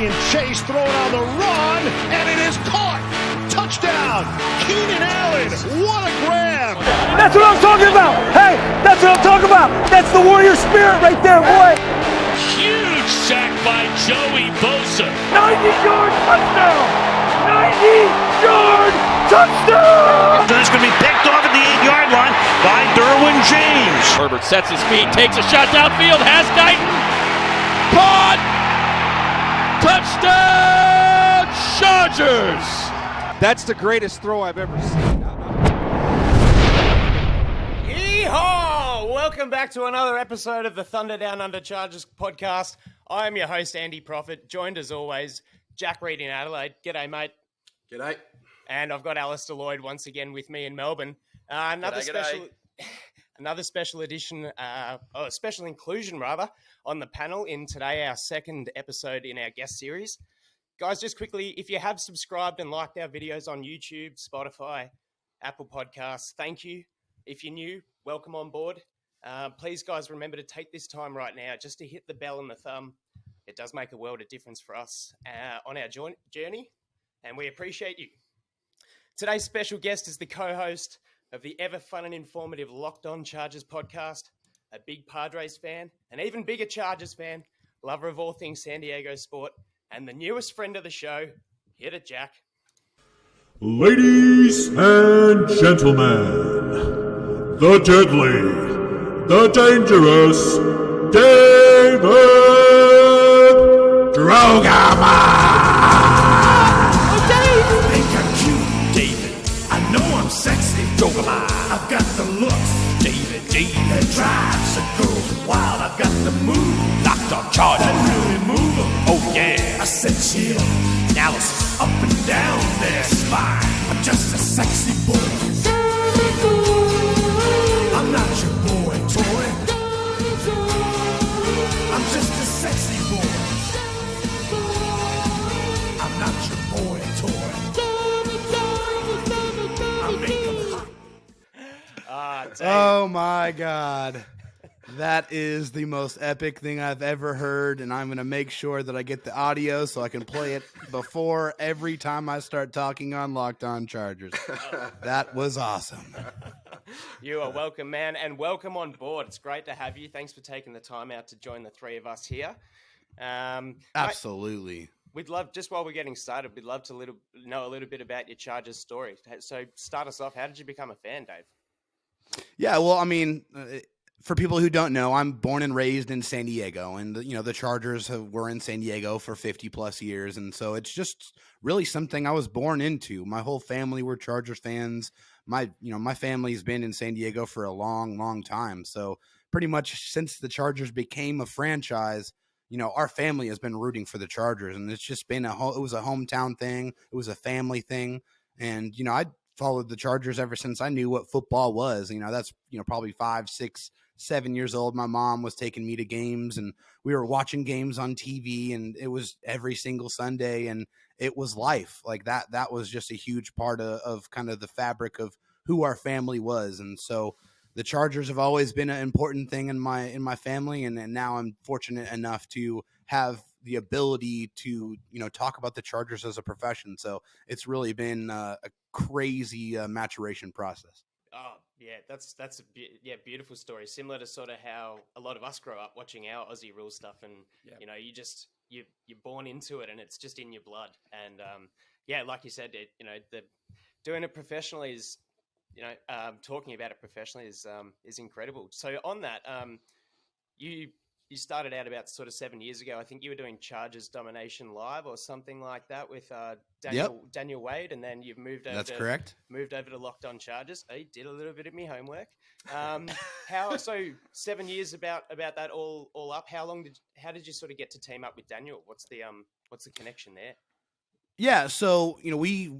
being chased, thrown on the run, and it is caught. Touchdown, Keenan Allen. What a grab. That's what I'm talking about. Hey, that's what I'm talking about. That's the warrior spirit right there, boy. Huge sack by Joey Bosa. 90-yard touchdown. 90-yard touchdown. It's going to be picked off at the 8-yard line by Derwin James. Herbert sets his feet, takes a shot downfield, has Guyton. Caught! Touchdown, Chargers! That's the greatest throw I've ever seen. Yeehaw! Welcome back to another episode of the Thunder Down Under Chargers podcast. I am your host, Andy Prophet, joined as always, Jack Reed in Adelaide. G'day, mate. G'day. And I've got Alistair Lloyd once again with me in Melbourne. Another special edition, special inclusion rather, on the panel in today, our second episode in our guest series. Guys, just quickly, if you have subscribed and liked our videos on YouTube, Spotify, Apple Podcasts, thank you. If you're new, welcome on board. Please, guys, remember to take this time right now just to hit the bell and the thumb. It does make a world of difference for us on our journey, and we appreciate you. Today's special guest is the co-host of the ever fun and informative Locked On Chargers podcast, a big Padres fan, an even bigger Chargers fan, lover of all things San Diego sport, and the newest friend of the show. Hit it, Jack. Ladies and gentlemen, the deadly, the dangerous, David Drogamon! I've got the looks, David, that drives the girls wild. I've got the move, Locked On Chargers, that really move them. Oh yeah, I said chill, analysis, up and down their spine. I'm just a sexy boy. I'm not your boy toy. I'm just a sexy boy. I'm not your boy toy. I make them hot. Oh my God. That is the most epic thing I've ever heard, and I'm going to make sure that I get the audio so I can play it before every time I start talking on Locked On Chargers. That was awesome. You are welcome, man, and welcome on board. It's great to have you. Thanks for taking the time out to join the three of us here. Absolutely. We'd love, just while we're getting started, we'd love to know a little bit about your Chargers story. So start us off. How did you become a fan, Dave? Yeah, well, I mean, for people who don't know, I'm born and raised in San Diego, and the Chargers were in San Diego for 50 plus years, and so it's just really something I was born into. My whole family were Chargers fans. My family's been in San Diego for a long, long time. So pretty much since the Chargers became a franchise, our family has been rooting for the Chargers, and it's just been it was a hometown thing. It was a family thing, and I followed the Chargers ever since I knew what football was. That's, probably 5, 6, 7 years old. My mom was taking me to games, and we were watching games on TV, and it was every single Sunday, and it was life like that. That was just a huge part of kind of the fabric of who our family was. And so the Chargers have always been an important thing in my family. And now I'm fortunate enough to have the ability to, talk about the Chargers as a profession. So it's really been a crazy maturation process. Oh, yeah, that's a beautiful story. Similar to sort of how a lot of us grow up watching our Aussie rule stuff, and you're born into it, and it's just in your blood. And like you said, doing it professionally is, talking about it professionally is incredible. So on that, you started out about sort of 7 years ago. I think you were doing Chargers Domination Live or something like that with Daniel Wade, and then you've moved over. That's correct. Moved over to Locked On Chargers. I did a little bit of my homework. So 7 years about that all up. How did you sort of get to team up with Daniel? What's the connection there? Yeah, so, we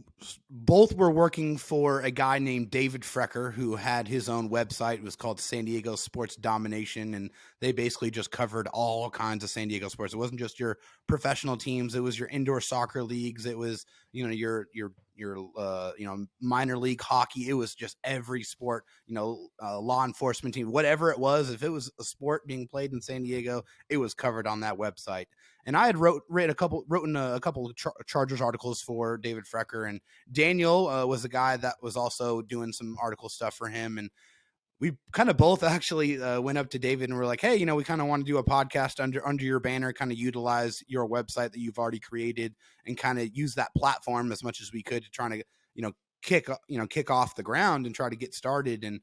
both were working for a guy named David Frecker, who had his own website. It was called San Diego Sports Domination, and they basically just covered all kinds of San Diego sports. It wasn't just your professional teams. It was your indoor soccer leagues. It was, your minor league hockey. It was just every sport, law enforcement team, whatever it was. If it was a sport being played in San Diego, it was covered on that website. And I had written a couple of Chargers articles for David Frecker, and Daniel was the guy that was also doing some article stuff for him. And we kind of both actually went up to David and were like, hey, we kind of want to do a podcast under your banner, kind of utilize your website that you've already created and kind of use that platform as much as we could to try to, kick off the ground and try to get started. And,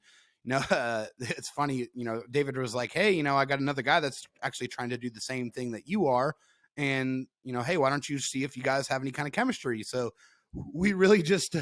it's funny, David was like, hey, I got another guy that's actually trying to do the same thing that you are. And, hey, why don't you see if you guys have any kind of chemistry? So we really just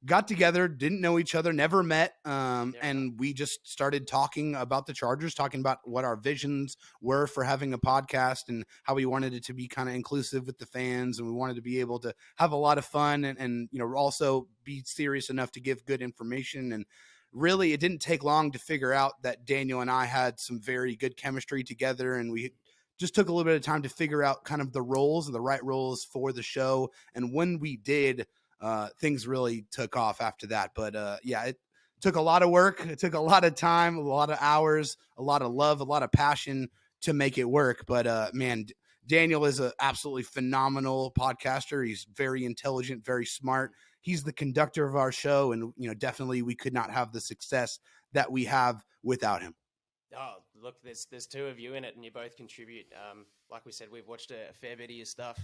got together, didn't know each other, never met. And we just started talking about the Chargers, talking about what our visions were for having a podcast and how we wanted it to be kind of inclusive with the fans. And we wanted to be able to have a lot of fun and also be serious enough to give good information. And really, it didn't take long to figure out that Daniel and I had some very good chemistry together. And we just took a little bit of time to figure out kind of the right roles for the show. And when we did, things really took off after that. But it took a lot of work. It took a lot of time, a lot of hours, a lot of love, a lot of passion to make it work. But man, Daniel is an absolutely phenomenal podcaster. He's very intelligent, very smart. He's the conductor of our show. And, definitely we could not have the success that we have without him. Oh, look, there's two of you in it, and you both contribute. Like we said, we've watched a fair bit of your stuff,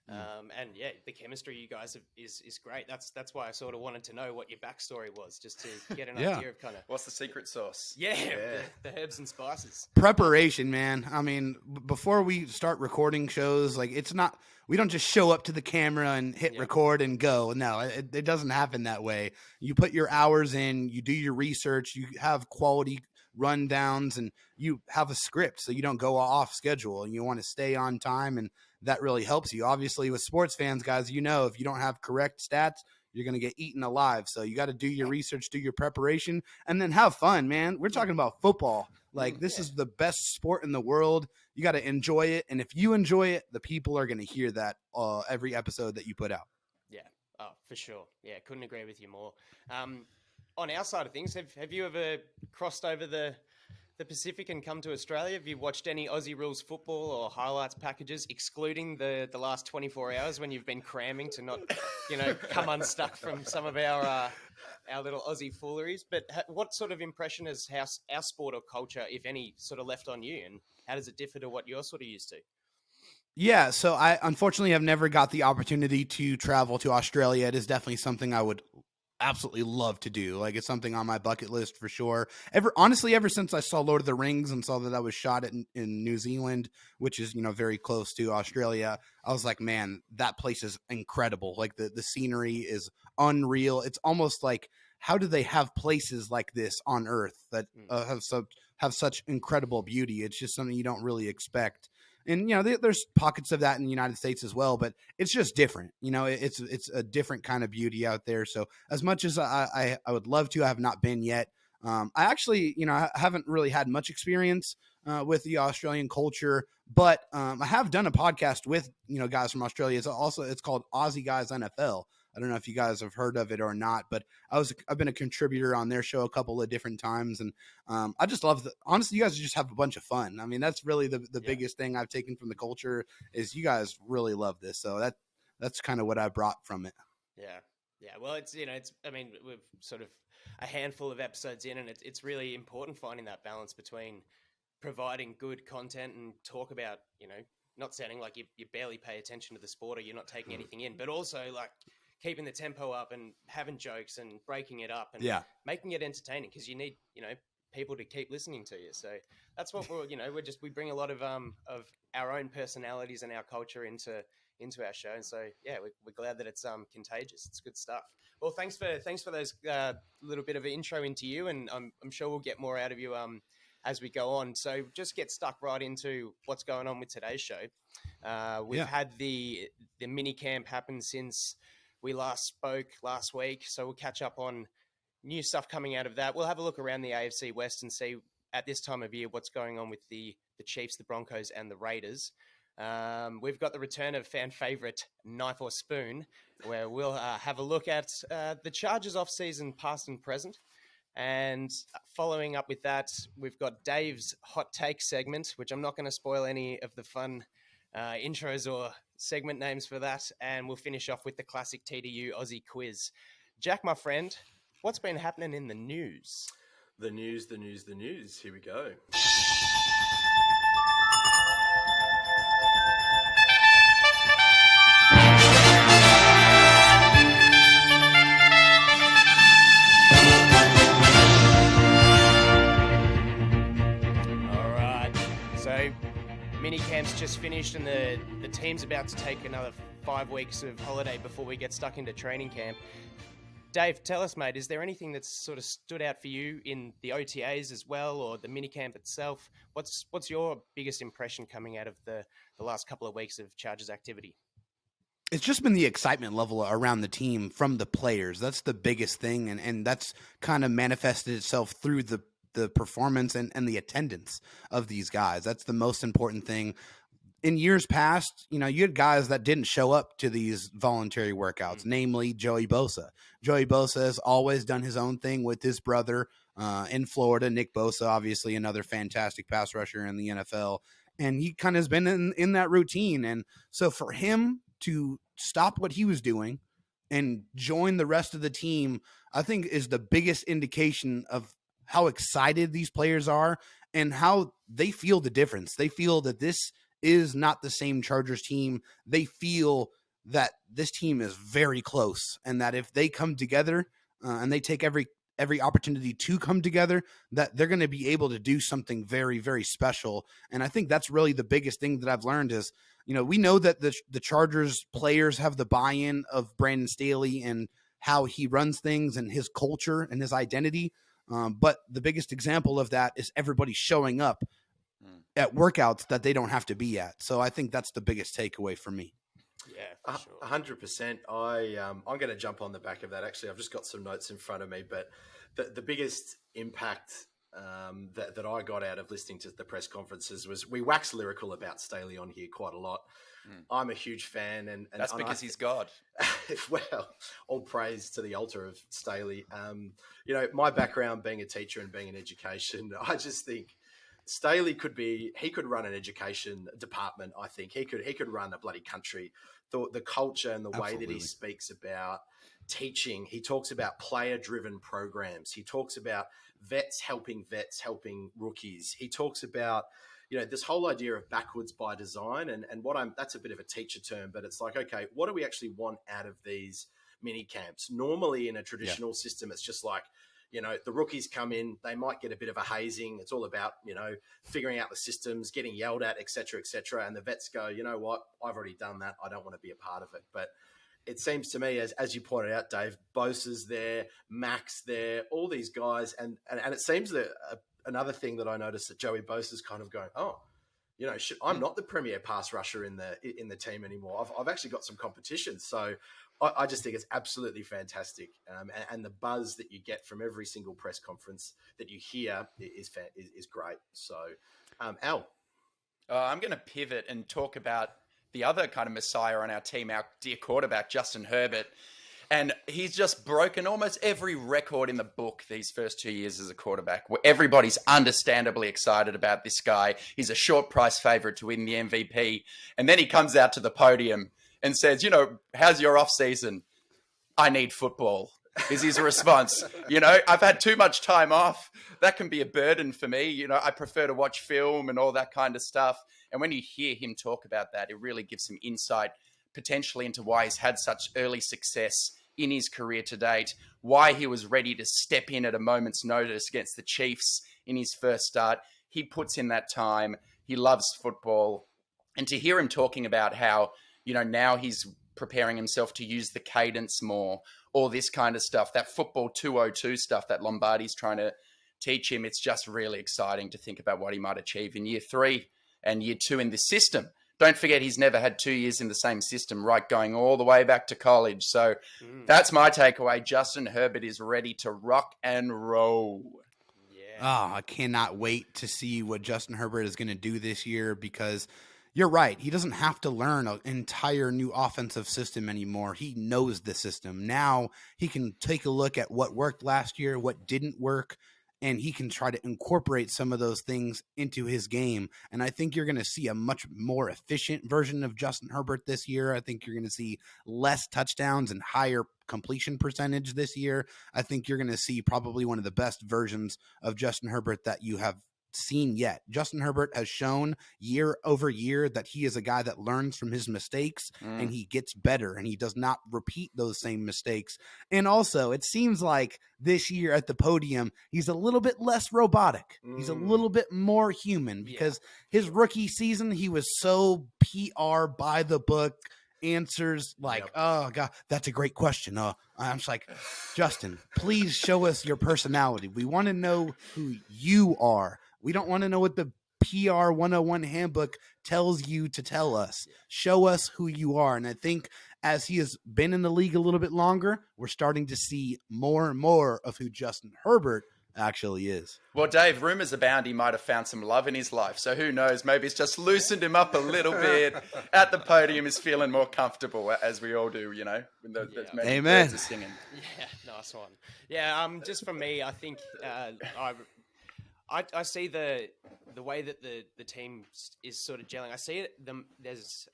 and yeah, the chemistry you guys have is great. That's why I sort of wanted to know what your backstory was, just to get an idea of kind of what's the secret sauce. Yeah. The herbs and spices. Preparation, man. I mean, before we start recording shows, like we don't just show up to the camera and hit record and go. No, it doesn't happen that way. You put your hours in, you do your research, you have quality rundowns, and you have a script so you don't go off schedule and you want to stay on time, and that really helps you. Obviously with sports fans, guys, if you don't have correct stats, you're going to get eaten alive. So you got to do your research, do your preparation, and then have fun, man. We're talking about football. Like, this is the best sport in the world. You got to enjoy it, and if you enjoy it, the people are going to hear that every episode that you put out. Yeah. Oh, for sure. Yeah, couldn't agree with you more. On our side of things, have you ever crossed over the Pacific and come to Australia? Have you watched any Aussie rules football or highlights packages, excluding the last 24 hours when you've been cramming to not, come unstuck from some of our little Aussie fooleries? But what sort of impression has our sport or culture, if any, sort of left on you, and how does it differ to what you're sort of used to? Yeah, so I unfortunately have never got the opportunity to travel to Australia. It is definitely something I would absolutely love to do. Like, it's something on my bucket list for sure. Ever since I saw Lord of the Rings and saw that I was shot in New Zealand, which is, very close to Australia, I was like, man, that place is incredible. Like, the scenery is unreal. It's almost like, how do they have places like this on Earth that have such incredible beauty? It's just something you don't really expect. And, there's pockets of that in the United States as well, but it's just different. It's a different kind of beauty out there. So as much as I would love to, I have not been yet. I actually, I haven't really had much experience with the Australian culture, but I have done a podcast with, guys from Australia. It's called Aussie Guys NFL. I don't know if you guys have heard of it or not, but I've been a contributor on their show a couple of different times. And I just love honestly, you guys just have a bunch of fun. I mean, that's really the biggest thing I've taken from the culture is you guys really love this. So that's kind of what I brought from it. Yeah. Yeah. Well, we've sort of a handful of episodes in, and it's really important finding that balance between providing good content and talk about, not sounding like you barely pay attention to the sport or you're not taking anything in, but also like keeping the tempo up and having jokes and breaking it up and making it entertaining, because you need, people to keep listening to you. So that's what we bring a lot of our own personalities and our culture into our show. And so, yeah, we're glad that it's contagious. It's good stuff. Well, thanks for those little bit of an intro into you, and I'm sure we'll get more out of you as we go on. So just get stuck right into what's going on with today's show. We've had the mini camp happen since we last spoke last week, so we'll catch up on new stuff coming out of that. We'll have a look around the AFC West and see at this time of year what's going on with the Chiefs, the Broncos, and the Raiders. We've got the return of fan favorite Knife or Spoon, where we'll have a look at the Chargers off-season past and present. And following up with that, we've got Dave's hot take segment, which I'm not going to spoil any of the fun intros or segment names for that. And we'll finish off with the classic TDU Aussie quiz. Jack, my friend, what's been happening in the news? The news. Here we go. So minicamp's just finished and the team's about to take another 5 weeks of holiday before we get stuck into training camp. Dave, tell us, mate, is there anything that's sort of stood out for you in the OTAs as well, or the minicamp itself? What's your biggest impression coming out of the last couple of weeks of Chargers activity? It's just been the excitement level around the team from the players. That's the biggest thing, and that's kind of manifested itself through the performance and the attendance of these guys. That's the most important thing. In years past, you had guys that didn't show up to these voluntary workouts, namely Joey Bosa. Joey Bosa has always done his own thing with his brother in Florida. Nick Bosa, obviously another fantastic pass rusher in the NFL. And he kind of has been in that routine. And so for him to stop what he was doing and join the rest of the team, I think is the biggest indication of how excited these players are and how they feel the difference. They feel that this is not the same Chargers team. They feel that this team is very close and that if they come together and they take every opportunity to come together, that they're going to be able to do something very, very special. And I think that's really the biggest thing that I've learned is, we know that the Chargers players have the buy-in of Brandon Staley and how he runs things and his culture and his identity. But the biggest example of that is everybody showing up at workouts that they don't have to be at. So I think that's the biggest takeaway for me. Yeah, for sure. 100%. I'm going to jump on the back of that. Actually, I've just got some notes in front of me, but the biggest impact that I got out of listening to the press conferences was we wax lyrical about Staley on here quite a lot. I'm a huge fan, and that's because he's God. Well, all praise to the altar of Staley. My background being a teacher and being in education, I just think Staley could run an education department. I think he could run a bloody country. The culture and the way that he speaks about teaching, he talks about player-driven programs. He talks about vets helping rookies. He talks about this whole idea of backwards by design and that's a bit of a teacher term, but it's like, okay, what do we actually want out of these mini camps? Normally in a traditional system, it's just like, the rookies come in, they might get a bit of a hazing. It's all about, figuring out the systems, getting yelled at, et cetera. And the vets go, you know what, I've already done that. I don't want to be a part of it. But it seems to me, as you pointed out, Dave, Bosa's there, Max there, all these guys. And it seems that another thing that I noticed that Joey Bosa's kind of going, I'm not the premier pass rusher in the team anymore. I've actually got some competition. So I just think it's absolutely fantastic. And the buzz that you get from every single press conference that you hear is great. So, Al. I'm going to pivot and talk about the other kind of messiah on our team, our dear quarterback, Justin Herbert. And he's just broken almost every record in the book these first 2 years as a quarterback. Everybody's understandably excited about this guy. He's a short price favorite to win the MVP. And then he comes out to the podium and says, how's your off season? I need football, is his response. I've had too much time off. That can be a burden for me. I prefer to watch film and all that kind of stuff. And when you hear him talk about that, it really gives some insight potentially into why he's had such early success in his career to date, why he was ready to step in at a moment's notice against the Chiefs in his first start. He puts in that time. He loves football. And to hear him talking about how, now he's preparing himself to use the cadence more, all this kind of stuff, that football 202 stuff that Lombardi's trying to teach him, it's just really exciting to think about what he might achieve in year 3 and year 2 in this system. Don't forget, he's never had 2 years in the same system, right, going all the way back to college. So that's my takeaway. Justin Herbert is ready to rock and roll. Yeah. Oh, I cannot wait to see what Justin Herbert is going to do this year because, you're right. He doesn't have to learn an entire new offensive system anymore. He knows the system. Now he can take a look at what worked last year, what didn't work, and he can try to incorporate some of those things into his game. And I think you're going to see a much more efficient version of Justin Herbert this year. I think you're going to see less touchdowns and higher completion percentage this year. I think you're going to see probably one of the best versions of Justin Herbert that you have seen yet. Justin Herbert has shown year over year that he is a guy that learns from his mistakes and he gets better and he does not repeat those same mistakes. And also, it seems like this year at the podium, he's a little bit less robotic. He's a little bit more human because his rookie season, he was so PR by the book. Answers like, oh God, that's a great question. I'm just like, Justin, please show us your personality. We want to know who you are. We don't want to know what the PR 101 handbook tells you to tell us. Show us who you are. And I think as he has been in the league a little bit longer, we're starting to see more and more of who Justin Herbert actually is. Well, Dave, rumors abound he might have found some love in his life. So who knows? Maybe it's just loosened him up a little bit. At the podium, is feeling more comfortable, as we all do, when those Amen. birds are singing. Yeah, nice one. Yeah, just for me, I think I see the way that the team is sort of gelling. I see it. There's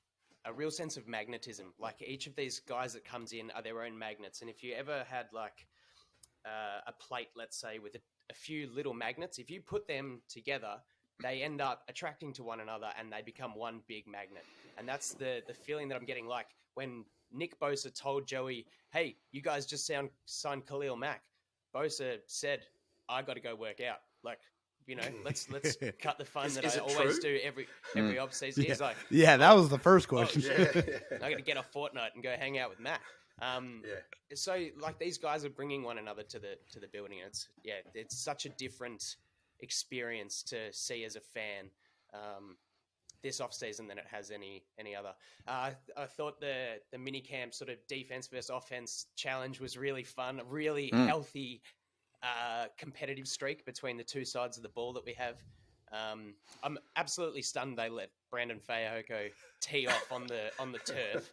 a real sense of magnetism. Like each of these guys that comes in are their own magnets. And if you ever had like a plate, let's say, with a few little magnets, if you put them together, they end up attracting to one another and they become one big magnet. And that's the feeling that I'm getting. Like when Nick Bosa told Joey, hey, you guys just signed Khalil Mack. Bosa said, I got to go work out. Like, let's cut the fun that I always do every off season. He's like, that was the first question. I got to get a fortnight and go hang out with Matt. So like these guys are bringing one another to the building. It's such a different experience to see as a fan this off season than it has any other. I thought the minicamp sort of defense versus offense challenge was really fun, a really healthy competitive streak between the two sides of the ball that we have. I'm absolutely stunned they let Brandon Fayoko tee off on the turf.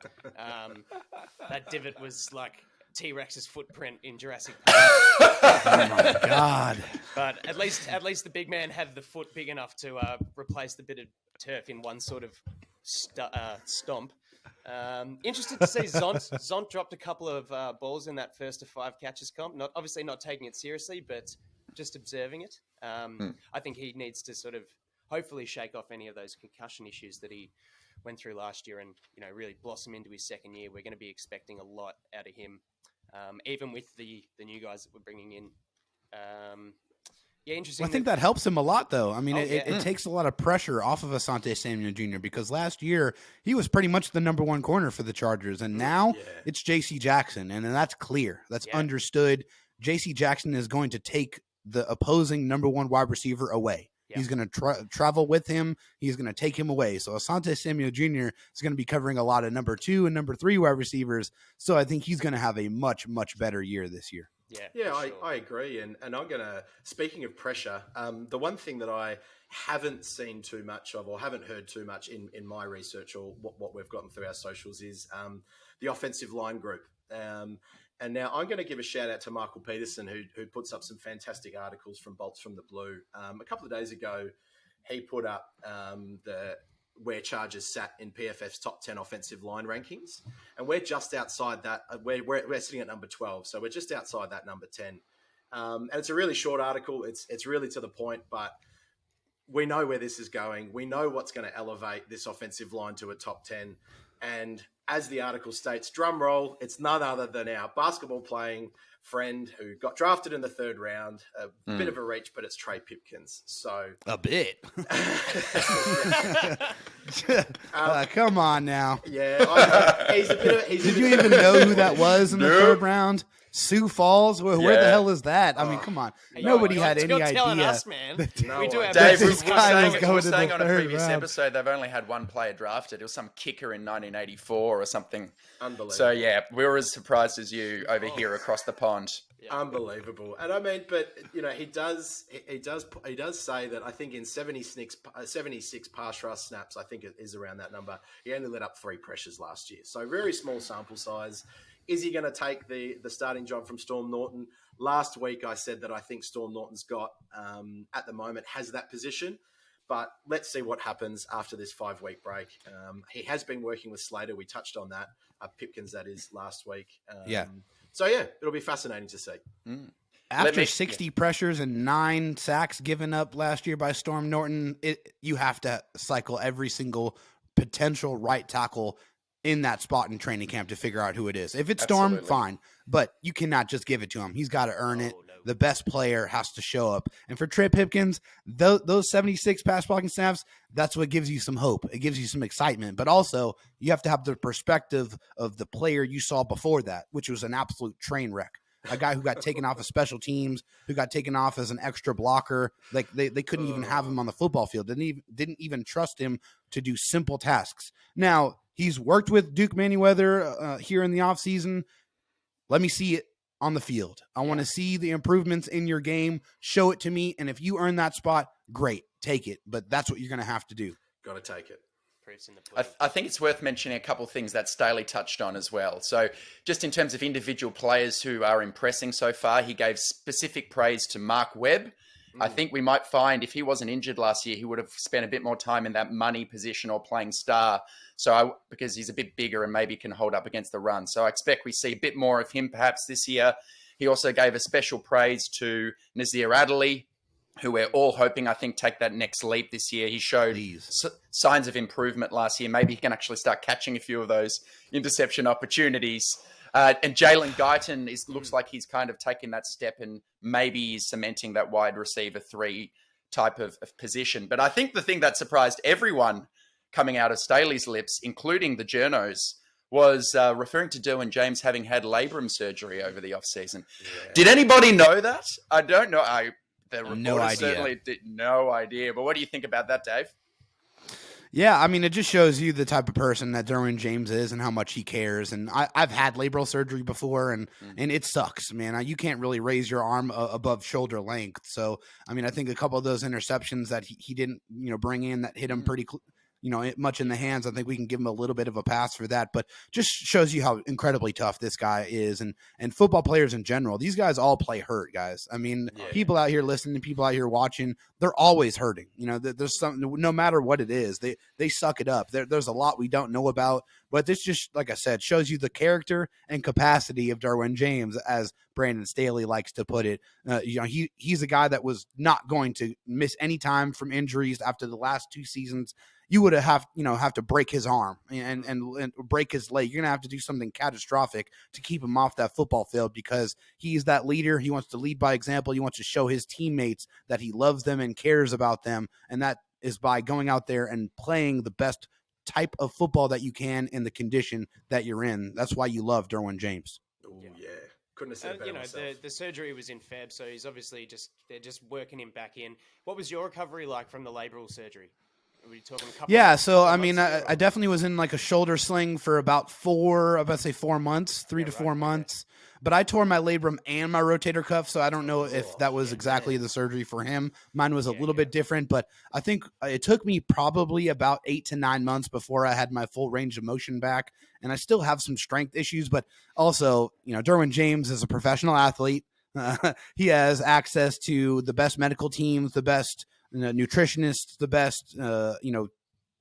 That divot was like T-Rex's footprint in Jurassic Park. Oh my God! But at least the big man had the foot big enough to replace the bit of turf in one sort of stomp. Interested to see Zont dropped a couple of balls in that 1st to 5 catches comp. Obviously not taking it seriously, but just observing it. I think he needs to sort of hopefully shake off any of those concussion issues that he went through last year and really blossom into his second year. We're going to be expecting a lot out of him, even with the new guys that we're bringing in. Interesting. Well, I think that helps him a lot, though. I mean, it takes a lot of pressure off of Asante Samuel Jr. because last year he was pretty much the number one corner for the Chargers, and now it's J.C. Jackson, and that's clear. That's understood. J.C. Jackson is going to take the opposing number one wide receiver away. He's going to travel with him. He's going to take him away. So Asante Samuel Jr. is going to be covering a lot of number 2 and number 3 wide receivers. So I think he's going to have a much, much better year this year. Sure. I agree. And I'm going to, speaking of pressure, the one thing that I haven't seen too much of or haven't heard too much in my research or what we've gotten through our socials is the offensive line group. And now I'm going to give a shout out to Michael Peterson, who puts up some fantastic articles from Bolts from the Blue. A couple of days ago, he put up where Chargers sat in PFF's top 10 offensive line rankings. And we're just outside that. We're sitting at number 12. So we're just outside that number 10. And it's a really short article. It's really to the point, but we know where this is going. We know what's going to elevate this offensive line to a top 10. And as the article states, drum roll, it's none other than our basketball playing friend who got drafted in the 3rd round. A bit of a reach, but it's Trey Pipkins. So a bit. Come on now. Yeah, he's a bit. Did you even know who that was in the 3rd round? Sioux Falls? Where the hell is that? I mean, come on. Nobody had any idea. Telling us, man. No, we do have Dave, we were going saying on a previous round. episode they've only had one player drafted. It was some kicker in 1984 or something. Unbelievable. So, yeah, we were as surprised as you over here across the pond. Bond. Yeah. Unbelievable. And I mean, but he does say that I think in 76 pass rush snaps, I think it is around that number. He only let up 3 pressures last year. So very small sample size. Is he going to take the starting job from Storm Norton? Last week I said that I think Storm Norton's got at the moment has that position. But let's see what happens after this 5-week break. He has been working with Slater. We touched on that. Pipkins, that is, last week. So, it'll be fascinating to see. After 60 pressures and 9 sacks given up last year by Storm Norton, you have to cycle every single potential right tackle in that spot in training camp to figure out who it is. If it's Storm, fine. But you cannot just give it to him. He's got to earn it. No. The best player has to show up. And for Trey Pipkins, those 76 pass blocking snaps, that's what gives you some hope. It gives you some excitement. But also, you have to have the perspective of the player you saw before that, which was an absolute train wreck. A guy who got taken off of special teams, who got taken off as an extra blocker. Like they couldn't even have him on the football field. Didn't even trust him to do simple tasks. Now, he's worked with Duke Manyweather here in the offseason. Let me see it on the field. I want to see the improvements in your game. Show it to me. And if you earn that spot, great. Take it. But that's what you're going to have to do. Got to take it. I think it's worth mentioning a couple of things that Staley touched on as well. So just in terms of individual players who are impressing so far, he gave specific praise to Mark Webb. I think we might find if he wasn't injured last year, he would have spent a bit more time in that money position or playing star. Because he's a bit bigger and maybe can hold up against the run. So I expect we see a bit more of him perhaps this year. He also gave a special praise to Nazir Adderley, who we're all hoping, I think, take that next leap this year. He showed signs of improvement last year. Maybe he can actually start catching a few of those interception opportunities. And Jalen Guyton looks like he's kind of taking that step and maybe he's cementing that wide receiver 3 type of position. But I think the thing that surprised everyone coming out of Staley's lips, including the journos, was referring to Derwin James having had labrum surgery over the offseason. Yeah. Did anybody know that? I don't know. The reporter certainly did no idea. But what do you think about that, Dave? Yeah, I mean, it just shows you the type of person that Derwin James is and how much he cares. And I've had labral surgery before, and it sucks, man. You can't really raise your arm above shoulder length. So, I mean, I think a couple of those interceptions that he didn't, bring in that hit him pretty much in the hands. I think we can give him a little bit of a pass for that, but just shows you how incredibly tough this guy is. And football players in general, these guys all play hurt, guys. I mean, people out here listening, people out here watching, they're always hurting. There's something, no matter what it is, they suck it up. There's a lot we don't know about, but this just, like I said, shows you the character and capacity of Derwin James, as Brandon Staley likes to put it. He's a guy that was not going to miss any time from injuries after the last 2 seasons. You would have to break his arm and break his leg. You're going to have to do something catastrophic to keep him off that football field, because he's that leader. He wants to lead by example. He wants to show his teammates that he loves them and cares about them. And that is by going out there and playing the best type of football that you can in the condition that you're in. That's why you love Derwin James. Oh, yeah. Couldn't have said it better myself. The surgery was in Feb, so he's obviously they're just working him back in. What was your recovery like from the labral surgery? Are we talking a couple so I mean, I definitely was in like a shoulder sling for about 4 months, 3 to 4 months. But I tore my labrum and my rotator cuff, so I don't know if that was exactly the surgery for him. Mine was a little bit different, but I think it took me probably about 8 to 9 months before I had my full range of motion back. And I still have some strength issues, but also, Derwin James is a professional athlete. He has access to the best medical teams, the best nutritionists, the best,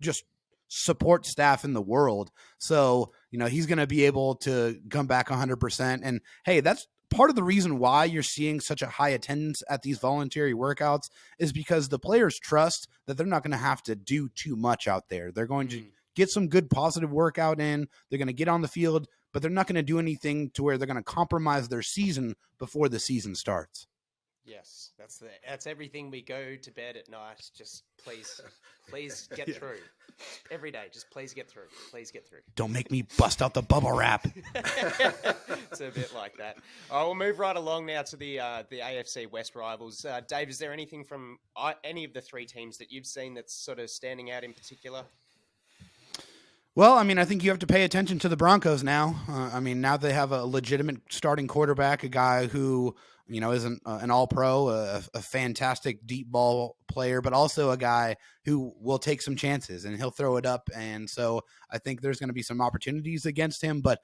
just support staff in the world. So, he's going to be able to come back 100%. And hey, that's part of the reason why you're seeing such a high attendance at these voluntary workouts, is because the players trust that they're not going to have to do too much out there. They're going to get some good positive workout in. They're going to get on the field, but they're not going to do anything to where they're going to compromise their season before the season starts. Yes, that's everything. We go to bed at night. Just please get through every day. Just please get through. Please get through. Don't make me bust out the bubble wrap. It's a bit like that. We'll move right along now to the AFC West rivals. Dave, is there anything from any of the 3 teams that you've seen that's sort of standing out in particular? Well, I mean, I think you have to pay attention to the Broncos now. I mean, now they have a legitimate starting quarterback, a guy who, is an all-pro, a fantastic deep ball player, but also a guy who will take some chances and he'll throw it up. And so I think there's going to be some opportunities against him. But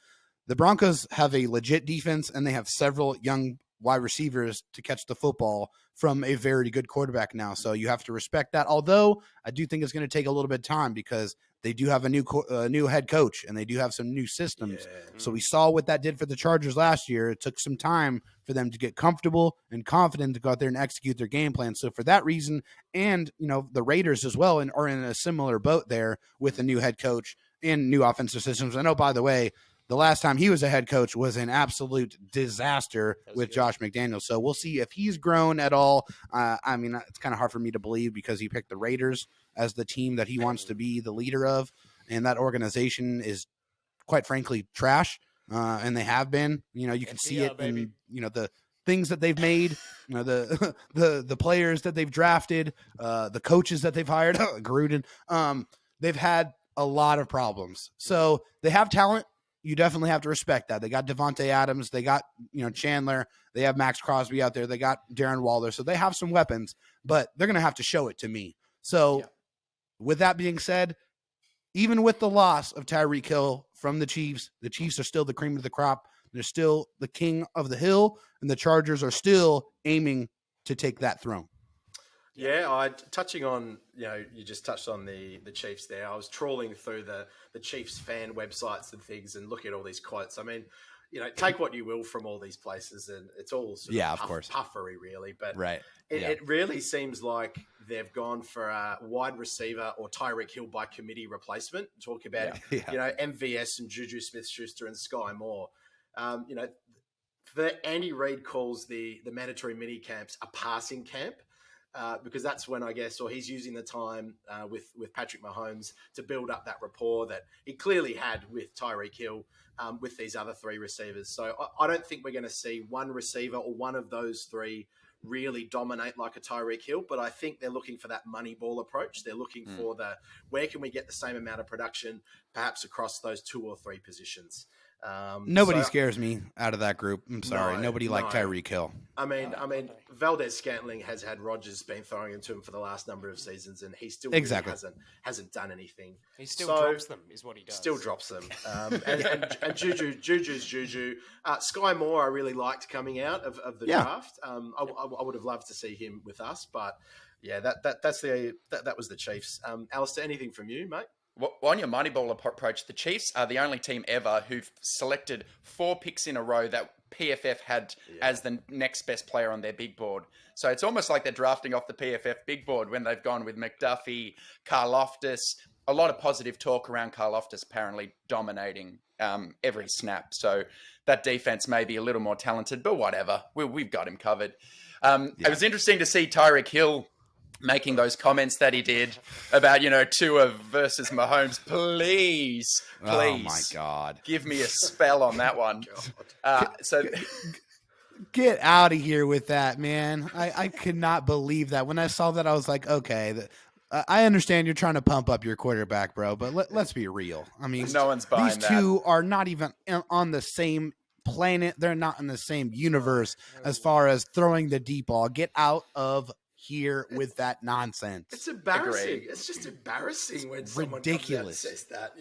the Broncos have a legit defense, and they have several young wide receivers to catch the football from a very good quarterback now. So you have to respect that. Although I do think it's going to take a little bit of time because they do have a new head coach and they do have some new systems. Yeah. So we saw what that did for the Chargers last year. It took some time for them to get comfortable and confident to go out there and execute their game plan. So for that reason, and the Raiders as well, and are in a similar boat there with a new head coach and new offensive systems. I know, by the way, the last time he was a head coach was an absolute disaster with Josh McDaniels. So we'll see if he's grown at all. I mean, it's kind of hard for me to believe because he picked the Raiders as the team that he wants to be the leader of. And that organization is, quite frankly, trash. And they have been. You can see it in, the things that they've made, the players that they've drafted, the coaches that they've hired, Gruden. They've had a lot of problems. So they have talent. You definitely have to respect that. They got Devontae Adams. They got, Chandler. They have Max Crosby out there. They got Darren Waller. So they have some weapons, but they're going to have to show it to me. So with that being said, even with the loss of Tyreek Hill from the Chiefs are still the cream of the crop. They're still the king of the hill, and the Chargers are still aiming to take that throne. Yeah, touching on, you just touched on the Chiefs there. I was trawling through the Chiefs fan websites and things and looking at all these quotes. I mean, take what you will from all these places, and it's all sort of course, puffery, really. But right. It really seems like they've gone for a wide receiver or Tyreek Hill by committee replacement. Talk about, MVS and Juju Smith-Schuster and Sky Moore. Andy Reid calls the mandatory mini camps a passing camp. Because that's when, I guess, or he's using the time with Patrick Mahomes to build up that rapport that he clearly had with Tyreek Hill with these other three receivers. So I don't think we're going to see one receiver or one of those three really dominate like a Tyreek Hill, but I think they're looking for that money ball approach. They're looking for where can we get the same amount of production perhaps across those two or three positions. Nobody scares me out of that group. I'm sorry. Nobody liked Tyreek Hill. I mean, Valdez Scantling has had Rodgers been throwing into him for the last number of seasons, and he still really hasn't done anything. He still drops them, is what he does. Still drops them. And Juju's Juju. Sky Moore, I really liked coming out of the draft. I would have loved to see him with us, but yeah, that was the Chiefs. Alistair, anything from you, mate? Well, on your Moneyball approach, the Chiefs are the only team ever who've selected 4 picks in a row that PFF had as the next best player on their big board. So it's almost like they're drafting off the PFF big board when they've gone with McDuffie, Karlaftis. A lot of positive talk around Karlaftis apparently dominating every snap. So that defense may be a little more talented, but whatever. We've got him covered. It was interesting to see Tyreek Hill making those comments that he did about, Tua versus Mahomes. Please. Oh, my God. Give me a spell on that one. Get out of here with that, man. I could not believe that. When I saw that, I was like, okay, I understand you're trying to pump up your quarterback, bro, but let's be real. I mean, no one's buying these two are not even on the same planet. They're not in the same universe as far as throwing the deep ball. Get out of here with that nonsense. It's embarrassing. Agreed. It's just embarrassing when someone comes out and says that.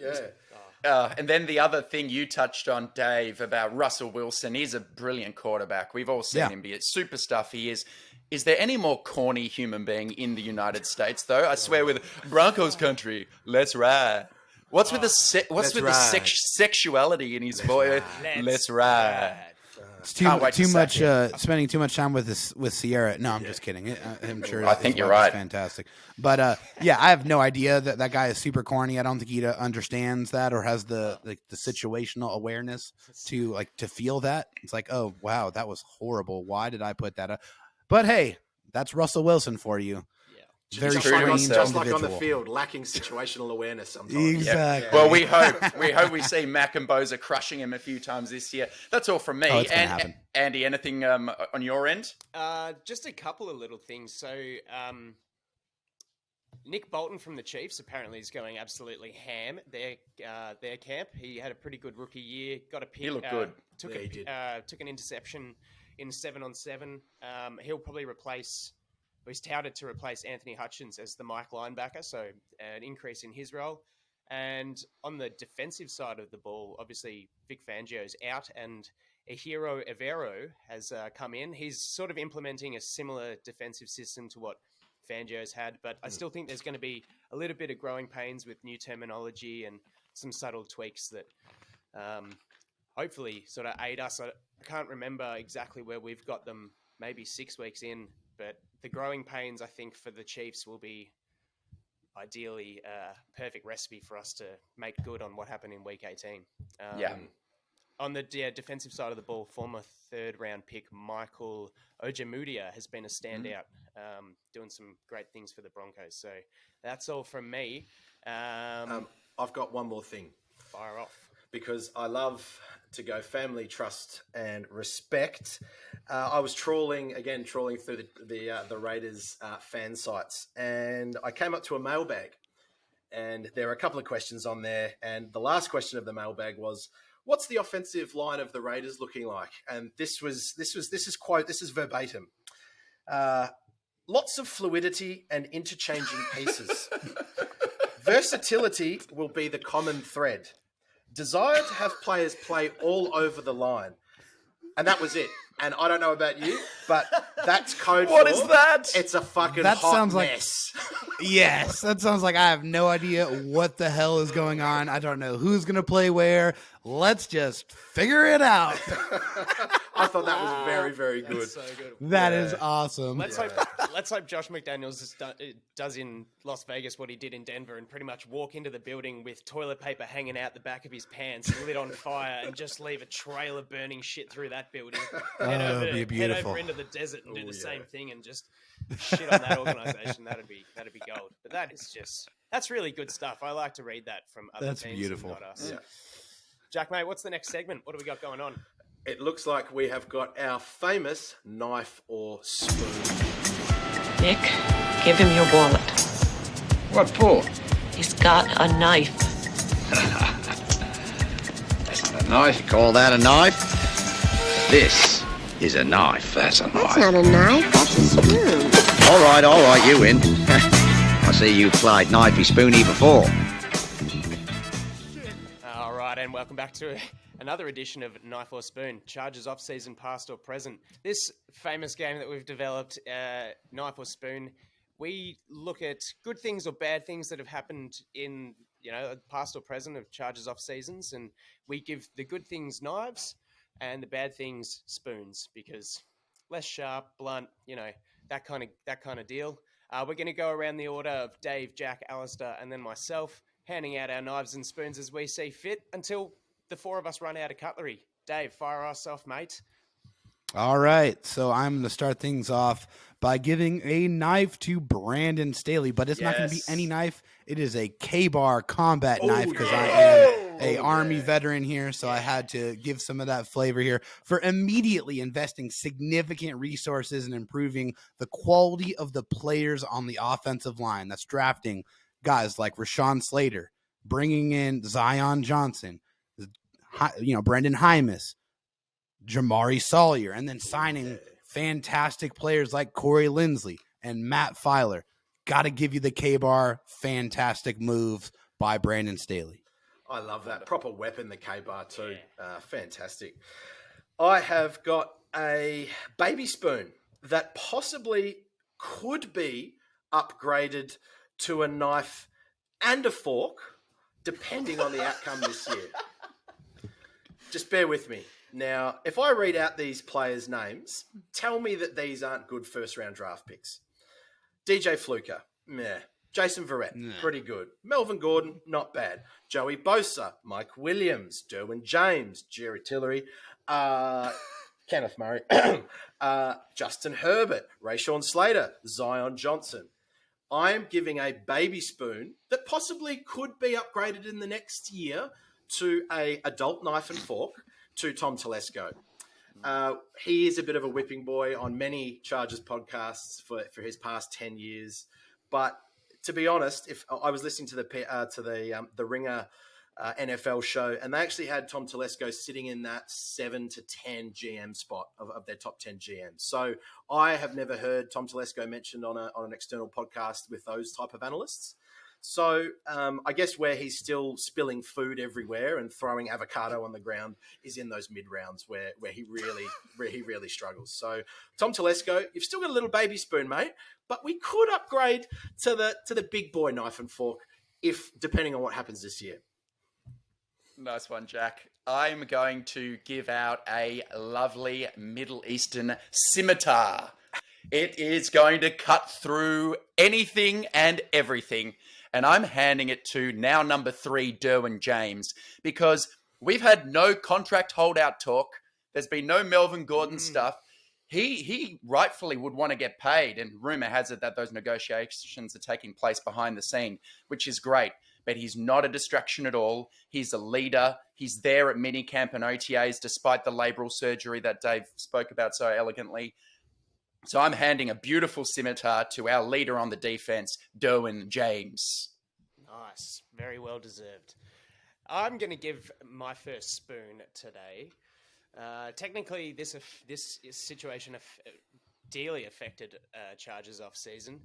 Yeah. And then the other thing you touched on, Dave, about Russell Wilson. He's a brilliant quarterback. We've all seen him be a super stuff. He is. Is there any more corny human being in the United States, though? I swear, with Broncos country, let's ride. What's with the sexuality in his voice? Let's ride. It's too much spending too much time with Sierra. No, I'm just kidding. I'm sure. I think you're right. Fantastic, but I have no idea that guy is super corny. I don't think he understands that or has the situational awareness to feel that. It's like, oh wow, that was horrible. Why did I put that up? But hey, that's Russell Wilson for you. Very strange, just like on the field, lacking situational awareness sometimes. Exactly. Yeah. Well, we hope we see Mac and Boza crushing him a few times this year. That's all from me. Oh, it's gonna happen. Andy, anything on your end? Just a couple of little things. So Nick Bolton from the Chiefs apparently is going absolutely ham. Their camp. He had a pretty good rookie year. Got a pick. He looked good. Took an interception in 7-on-7. He'll probably replace. He's touted to replace Anthony Hutchins as the Mike linebacker, so an increase in his role. And on the defensive side of the ball, obviously Vic Fangio's out, and Ehiro Evero has come in. He's sort of implementing a similar defensive system to what Fangio's had, but I still think there's going to be a little bit of growing pains with new terminology and some subtle tweaks that hopefully sort of aid us. I can't remember exactly where we've got them, maybe 6 weeks in, but the growing pains, I think, for the Chiefs will be ideally a perfect recipe for us to make good on what happened in Week 18. On the defensive side of the ball, former third-round pick Michael Ojemudia has been a standout, doing some great things for the Broncos. So that's all from me. I've got one more thing. Fire off. Because I love to go family, trust, and respect. I was trawling through the Raiders fan sites, and I came up to a mailbag, and there were a couple of questions on there. And the last question of the mailbag was, "What's the offensive line of the Raiders looking like?" And this is verbatim. Lots of fluidity and interchanging pieces. Versatility will be the common thread. Desire to have players play all over the line. And that was it. And I don't know about you, but that's code What is that? It's a fucking That hot sounds like- mess. Yes, that sounds like I have no idea what the hell is going on. I don't know who's going to play where. Let's just figure it out. I thought that was very, very good. That's so good. That is awesome. Let's hope Josh McDaniels does in Las Vegas what he did in Denver and pretty much walk into the building with toilet paper hanging out the back of his pants, lit on fire, and just leave a trail of burning shit through that building. Head over into the desert and do the same thing and just shit on that organization. That'd be gold. But that's really good stuff. I like to read that from other That's teams, beautiful. not us. Yeah. Jack, mate, what's the next segment? What do we got going on? It looks like we have got our famous knife or spoon. Nick, give him your wallet. What for? He's got a knife. That's not a knife. You call that a knife? This is a knife. That's a knife. That's not a knife, that's a spoon. All right, you win. I see you've played knifey spoony before. All right, and welcome back to another edition of Knife or Spoon, Chargers off-season, past or present. This famous game that we've developed, Knife or Spoon, we look at good things or bad things that have happened in, past or present of Chargers off-seasons, and we give the good things knives and the bad things spoons, because less sharp, blunt, that kind of deal. We're going to go around the order of Dave, Jack, Alistair, and then myself, handing out our knives and spoons as we see fit until the four of us run out of cutlery. Dave, fire us off, mate. All right, so I'm going to start things off by giving a knife to Brandon Staley, but it's not going to be any knife. It is a K-Bar combat knife because I am a Army veteran here, so I had to give some of that flavor here for immediately investing significant resources and improving the quality of the players on the offensive line. That's drafting guys like Rashawn Slater, bringing in Zion Johnson, Brendan Hymas, Jamari Sawyer, and then signing fantastic players like Corey Linsley and Matt Filer. Got to give you the K-Bar. Fantastic moves by Brandon Staley. I love that. Proper weapon, the K-Bar too. Fantastic. I have got a baby spoon that possibly could be upgraded to a knife and a fork, depending on the outcome this year. Just bear with me. Now, if I read out these players' names, tell me that these aren't good first-round draft picks. DJ Fluker, meh. Jason Verrett, pretty good. Melvin Gordon, not bad. Joey Bosa, Mike Williams, Derwin James, Jerry Tillery, Kenneth Murray, Justin Herbert, Rashawn Slater, Zion Johnson. I am giving a baby spoon that possibly could be upgraded in the next year to a adult knife and fork to Tom Telesco. He is a bit of a whipping boy on many Chargers podcasts for his past 10 years, but to be honest, if I was listening to the Ringer NFL show, and they actually had Tom Telesco sitting in that 7 to 10 GM spot of their top 10 GMs. So I have never heard Tom Telesco mentioned on an external podcast with those type of analysts. So I guess where he's still spilling food everywhere and throwing avocado on the ground is in those mid rounds where he really struggles. So Tom Telesco, you've still got a little baby spoon, mate, but we could upgrade to the big boy knife and fork if depending on what happens this year. Nice one, Jack. I'm going to give out a lovely Middle Eastern scimitar. It is going to cut through anything and everything. And I'm handing it to now number 3, Derwin James, because we've had no contract holdout talk. There's been no Melvin Gordon stuff. He rightfully would want to get paid. And rumor has it that those negotiations are taking place behind the scene, which is great. But he's not a distraction at all. He's a leader. He's there at minicamp and OTAs, despite the labral surgery that Dave spoke about so elegantly. So I'm handing a beautiful scimitar to our leader on the defense, Derwin James. Nice. Very well deserved. I'm going to give my first spoon today. Technically, this situation dearly affected Chargers off-season.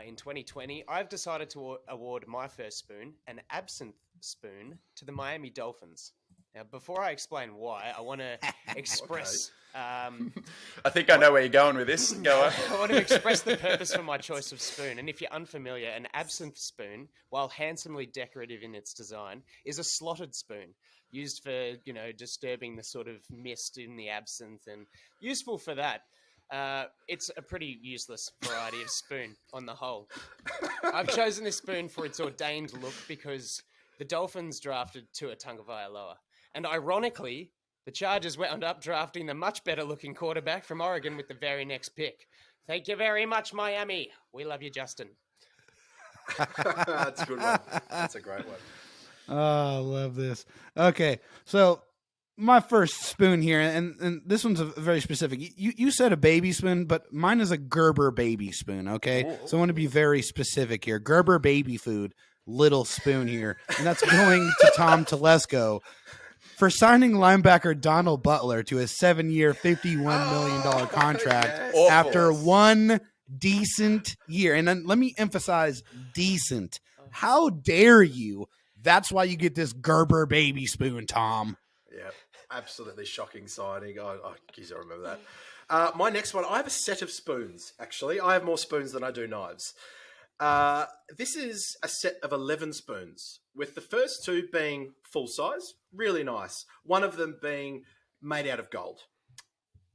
In 2020, I've decided to award my first spoon, an absinthe spoon, to the Miami Dolphins. Now, before I explain why, I want to express... I think I know where you're going with this. Go on. I want to express the purpose for my choice of spoon. And if you're unfamiliar, an absinthe spoon, while handsomely decorative in its design, is a slotted spoon used for, disturbing the sort of mist in the absinthe and useful for that. It's a pretty useless variety of spoon on the whole. I've chosen this spoon for its ordained look because the Dolphins drafted Tua Tagovailoa. And ironically, the Chargers wound up drafting the much better looking quarterback from Oregon with the very next pick. Thank you very much, Miami. We love you, Justin. That's a good one. That's a great one. Oh, I love this. Okay, so my first spoon here, and this one's a very specific. You said a baby spoon, but mine is a Gerber baby spoon, okay? Ooh. So I want to be very specific here. Gerber baby food, little spoon here. And that's going to Tom Telesco for signing linebacker Donald Butler to a 7-year, $51 million contract after one decent year. And then let me emphasize decent. How dare you? That's why you get this Gerber baby spoon, Tom. Yeah, absolutely shocking signing. Oh, geez, I remember that. My next one, I have a set of spoons, actually. I have more spoons than I do knives. This is a set of 11 spoons, with the first 2 being full size, really nice. One of them being made out of gold.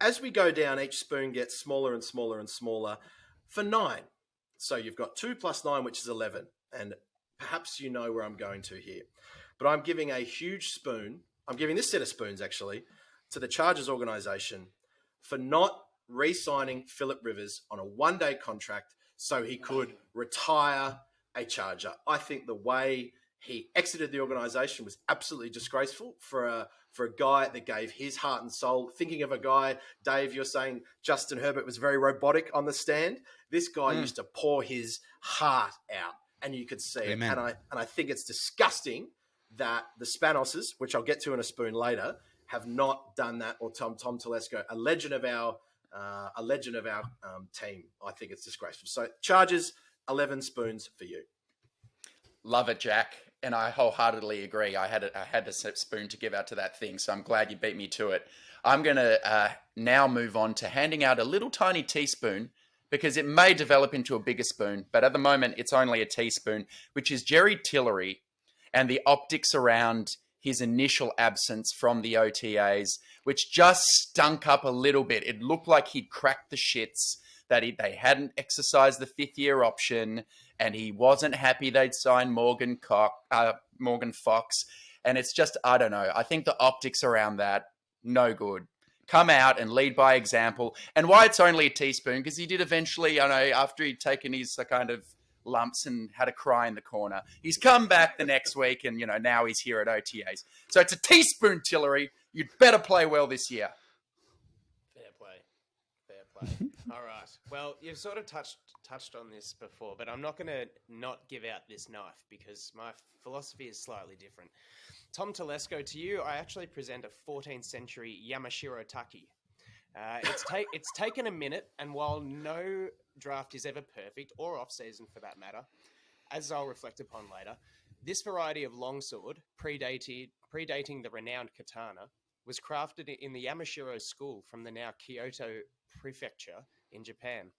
As we go down, each spoon gets smaller and smaller and smaller for 9. So you've got 2 plus 9, which is 11. And perhaps you know where I'm going to here. But I'm giving a huge spoon. I'm giving this set of spoons, actually, to the Chargers organization for not re-signing Phillip Rivers on a 1-day contract so he could retire a Charger. I think the way he exited the organization was absolutely disgraceful for a guy that gave his heart and soul. Thinking of a guy, Dave, you're saying Justin Herbert was very robotic on the stand. This guy used to pour his heart out, and you could see it. And I think it's disgusting that the Spanoses, which I'll get to in a spoon later, have not done that. Or Tom Telesco, a legend of our team. I think it's disgraceful. So Chargers, 11 spoons for you. Love it, Jack. And I wholeheartedly agree. I had a spoon to give out to that thing, so I'm glad you beat me to it. I'm going to now move on to handing out a little tiny teaspoon, because it may develop into a bigger spoon, but at the moment it's only a teaspoon, which is Jerry Tillery and the optics around his initial absence from the OTAs, which just stunk up a little bit. It looked like he'd cracked the shits, that they hadn't exercised the 5th-year option, and he wasn't happy they'd signed Morgan Fox. And it's just, I don't know. I think the optics around that, no good. Come out and lead by example. And why it's only a teaspoon, because he did eventually, after he'd taken his kind of lumps and had a cry in the corner, he's come back the next week and, now he's here at OTAs. So it's a teaspoon, Tillery. You'd better play well this year. Fair play. All right. Well, you've sort of touched on this before, but I'm not going to not give out this knife because my philosophy is slightly different. Tom Telesco, to you, I actually present a 14th century Yamashiro Taki. It's taken a minute, and while no draft is ever perfect, or off-season for that matter, as I'll reflect upon later, this variety of longsword, predating the renowned katana, was crafted in the Yamashiro school from the now Kyoto prefecture in Japan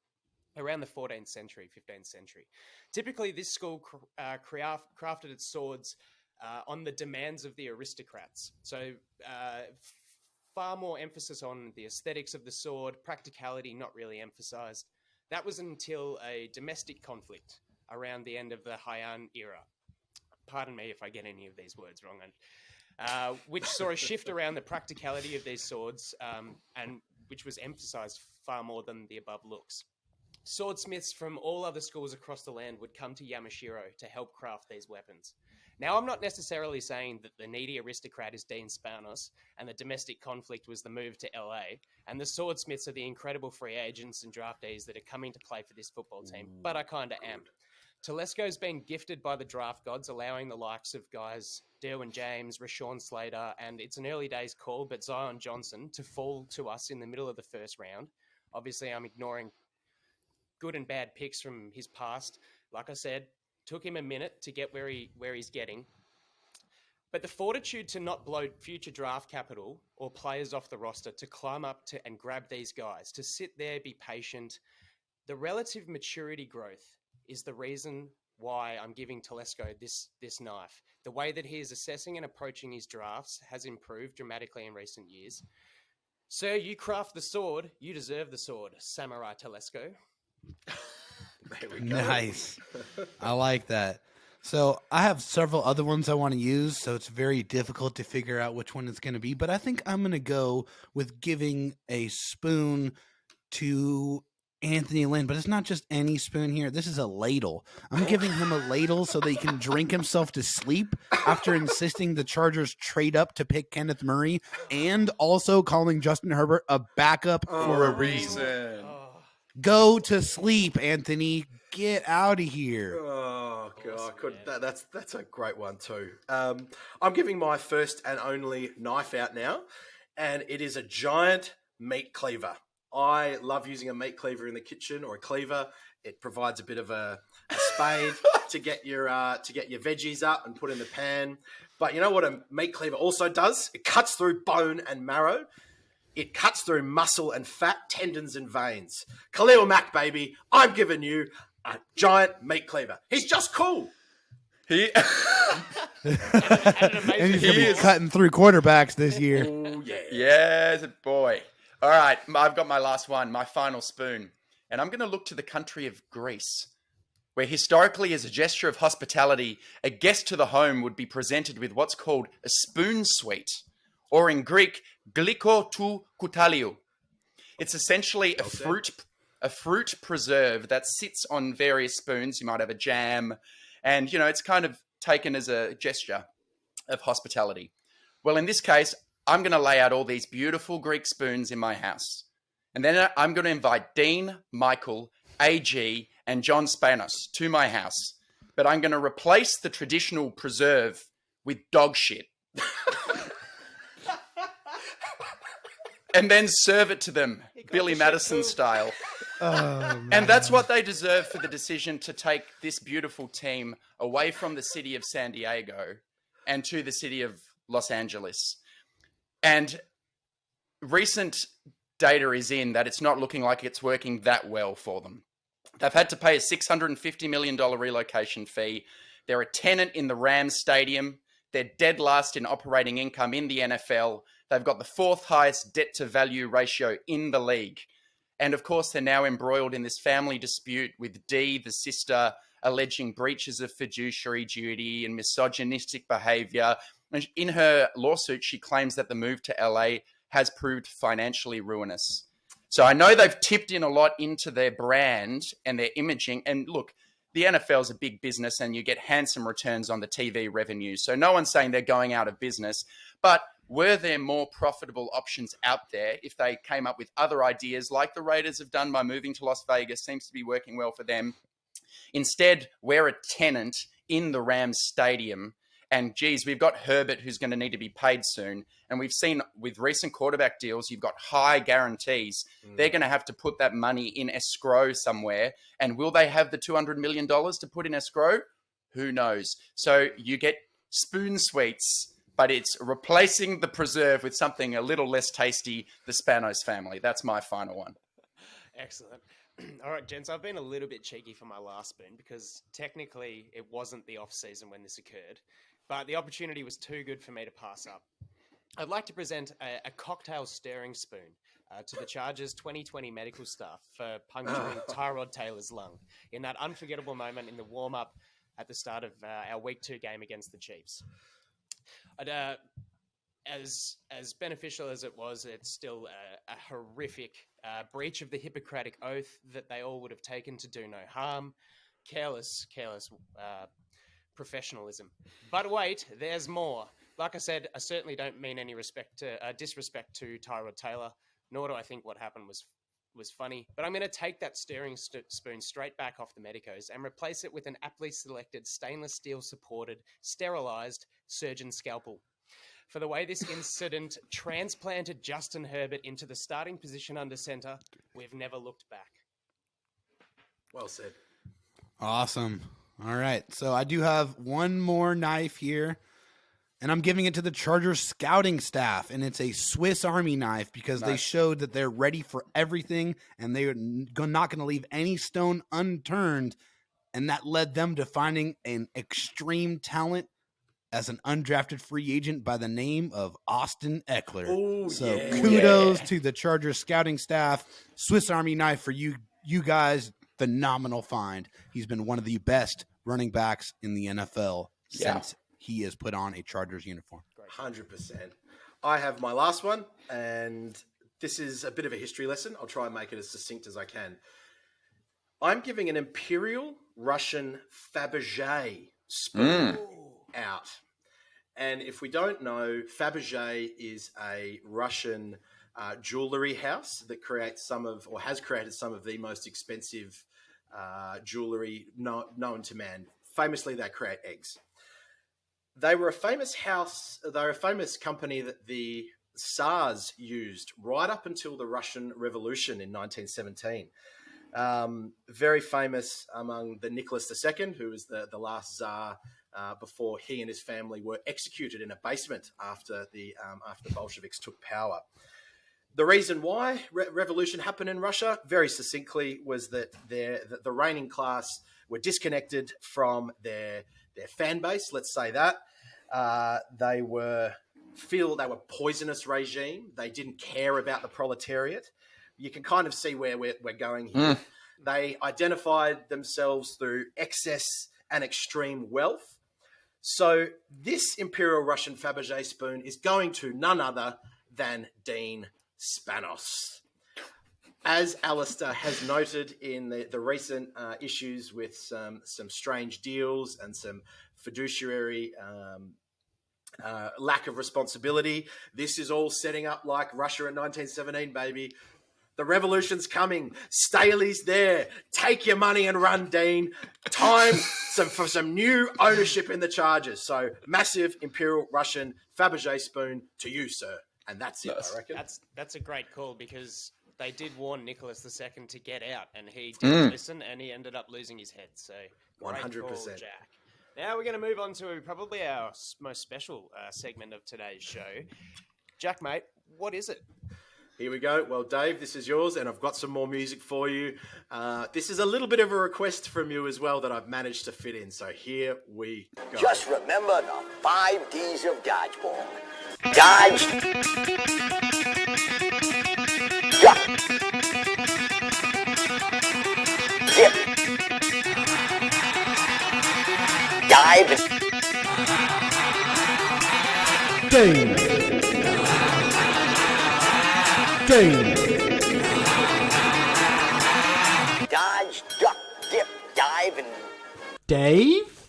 around the 14th century, 15th century. Typically, this school crafted its swords on the demands of the aristocrats. So far more emphasis on the aesthetics of the sword, practicality not really emphasized. That was until a domestic conflict around the end of the Heian era. Pardon me if I get any of these words wrong. Which saw a shift around the practicality of these swords and which was emphasized far more than the above looks. Swordsmiths from all other schools across the land would come to Yamashiro to help craft these weapons. Now, I'm not necessarily saying that the needy aristocrat is Dean Spanos and the domestic conflict was the move to LA, and the swordsmiths are the incredible free agents and draftees that are coming to play for this football team, but I kind of am. Telesco's been gifted by the draft gods, allowing the likes of guys Derwin James, Rashawn Slater, and it's an early days call, but Zion Johnson to fall to us in the middle of the first round. Obviously, I'm ignoring good and bad picks from his past. Like I said, took him a minute to get where he's getting. But the fortitude to not blow future draft capital or players off the roster to climb up to and grab these guys, to sit there, be patient. The relative maturity growth is the reason why I'm giving Telesco this knife. The way that he is assessing and approaching his drafts has improved dramatically in recent years. Sir, you craft the sword, you deserve the sword, Samurai Telesco. There we go. Nice. I like that. So I have several other ones I want to use, so it's very difficult to figure out which one it's going to be. But I think I'm going to go with giving a spoon to Anthony Lynn. But it's not just any spoon here. This is a ladle. I'm giving him a ladle so that he can drink himself to sleep after insisting the Chargers trade up to pick Kenneth Murray and also calling Justin Herbert a backup for a reason. Go to sleep, Anthony. Get out of here. Oh God, that's a great one too. I'm giving my first and only knife out now, and it is a giant meat cleaver. I love using a meat cleaver in the kitchen or a cleaver. It provides a bit of a spade to get your veggies up and put in the pan. But you know what a meat cleaver also does? It cuts through bone and marrow. It cuts through muscle and fat, tendons and veins. Khalil Mack, baby, I'm giving you a giant meat cleaver. He's just cool. And he's going to be cutting through quarterbacks this year. Oh, yeah. Yes, boy. All right, I've got my last one, my final spoon. And I'm going to look to the country of Greece, where historically, as a gesture of hospitality, a guest to the home would be presented with what's called a spoon sweet, or in Greek, gliko tou koutaliou. It's essentially a fruit preserve that sits on various spoons. You might have a jam, and it's kind of taken as a gesture of hospitality. Well, in this case, I'm going to lay out all these beautiful Greek spoons in my house, and then I'm going to invite Dean, Michael, AG, and John Spanos to my house. But I'm going to replace the traditional preserve with dog shit. And then serve it to them, Billy Madison style. And that's what they deserve for the decision to take this beautiful team away from the city of San Diego and to the city of Los Angeles. And recent data is in that it's not looking like it's working that well for them. They've had to pay a $650 million relocation fee. They're a tenant in the Rams stadium. They're dead last in operating income in the NFL. They've got the fourth highest debt-to-value ratio in the league. And, of course, they're now embroiled in this family dispute with Dee, the sister, alleging breaches of fiduciary duty and misogynistic behavior. And in her lawsuit, she claims that the move to LA has proved financially ruinous. So I know they've tipped in a lot into their brand and their imaging. And, look, the NFL is a big business and you get handsome returns on the TV revenue. So no one's saying they're going out of business. But were there more profitable options out there if they came up with other ideas like the Raiders have done by moving to Las Vegas? Seems to be working well for them. Instead, we're a tenant in the Rams stadium. And geez, we've got Herbert who's going to need to be paid soon. And we've seen with recent quarterback deals, you've got high guarantees. They're going to have to put that money in escrow somewhere. And will they have the $200 million to put in escrow? Who knows? So you get spoon sweets, but it's replacing the preserve with something a little less tasty, the Spanos family. That's my final one. Excellent. All right, gents, I've been a little bit cheeky for my last spoon because technically it wasn't the off-season when this occurred, but the opportunity was too good for me to pass up. I'd like to present a cocktail stirring spoon to the Chargers 2020 medical staff for puncturing Tyrod Taylor's lung in that unforgettable moment in the warm-up at the start of our Week 2 game against the Chiefs. As beneficial as it was, it's still a horrific breach of the Hippocratic Oath that they all would have taken to do no harm. Careless professionalism. But wait, there's more. Like I said, I certainly don't mean any disrespect to Tyrod Taylor, nor do I think what happened was funny. But I'm going to take that stirring spoon straight back off the medicos and replace it with an aptly selected stainless steel supported, sterilized surgeon scalpel. For the way this incident transplanted Justin Herbert into the starting position under center, we've never looked back. Well said. Awesome. All right. So I do have one more knife here, and I'm giving it to the Chargers scouting staff, and it's a Swiss Army knife because they showed that they're ready for everything, and they're not going to leave any stone unturned, and that led them to finding an extreme talent as an undrafted free agent by the name of Austin Eckler. Kudos to the Chargers scouting staff. Swiss Army knife for you guys. Phenomenal find. He's been one of the best running backs in the NFL since he has put on a Chargers uniform. 100%. I have my last one, and this is a bit of a history lesson. I'll try and make it as succinct as I can. I'm giving an Imperial Russian Fabergé spoon out. And if we don't know, Fabergé is a Russian jewelry house that has created some of the most expensive jewelry known to man. Famously, they create eggs. They were a famous house. They're a famous company that the Tsars used right up until the Russian Revolution in 1917. Very famous among the Nicholas II, who was the last Tsar before he and his family were executed in a basement after the Bolsheviks took power. The reason why revolution happened in Russia, very succinctly, was that the reigning class were disconnected from their fan base. Let's say that they were poisonous regime. They didn't care about the proletariat. You can kind of see where we're going here. They identified themselves through excess and extreme wealth. So this Imperial Russian Fabergé spoon is going to none other than Dean Spanos. As Alistair has noted in the recent issues with some strange deals and some fiduciary lack of responsibility, this is all setting up like Russia in 1917, baby. The revolution's coming. Staley's there. Take your money and run, Dean. Time for some new ownership in the Chargers. So massive Imperial Russian Fabergé spoon to you, sir. And that's it, I reckon. That's a great call because they did warn Nicholas II to get out, and he didn't listen, and he ended up losing his head. So 100%. Call, Jack. Now we're going to move on to probably our most special segment of today's show. Jack, mate, what is it? Here we go. Well, Dave, this is yours, and I've got some more music for you. This is a little bit of a request from you as well that I've managed to fit in. So here we go. Just remember the 5 Ds of dodgeball. Dodge. Duck. Dip. Dive. Dave. Dave. Dodge, duck, dip, dive, and... Dave?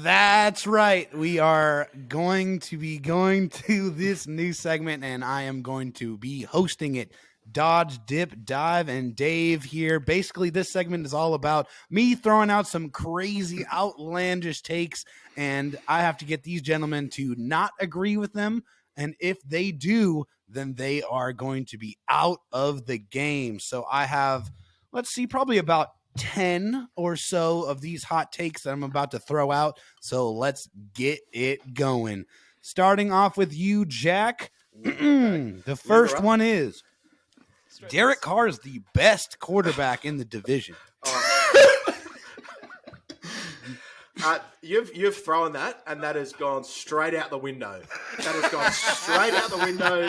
That That's right. We are going to be going to this new segment, and I am going to be hosting it. Dodge, Dip, Dive, and Dave here. Basically, this segment is all about me throwing out some crazy, outlandish takes, and I have to get these gentlemen to not agree with them. And if they do, then they are going to be out of the game. So I have, let's see, probably about 10 or so of these hot takes that I'm about to throw out. So let's get it going. Starting off with you, Jack. The first one is Derek Carr is the best quarterback in the division. You've thrown that, and that has gone straight out the window. That has gone straight out the window,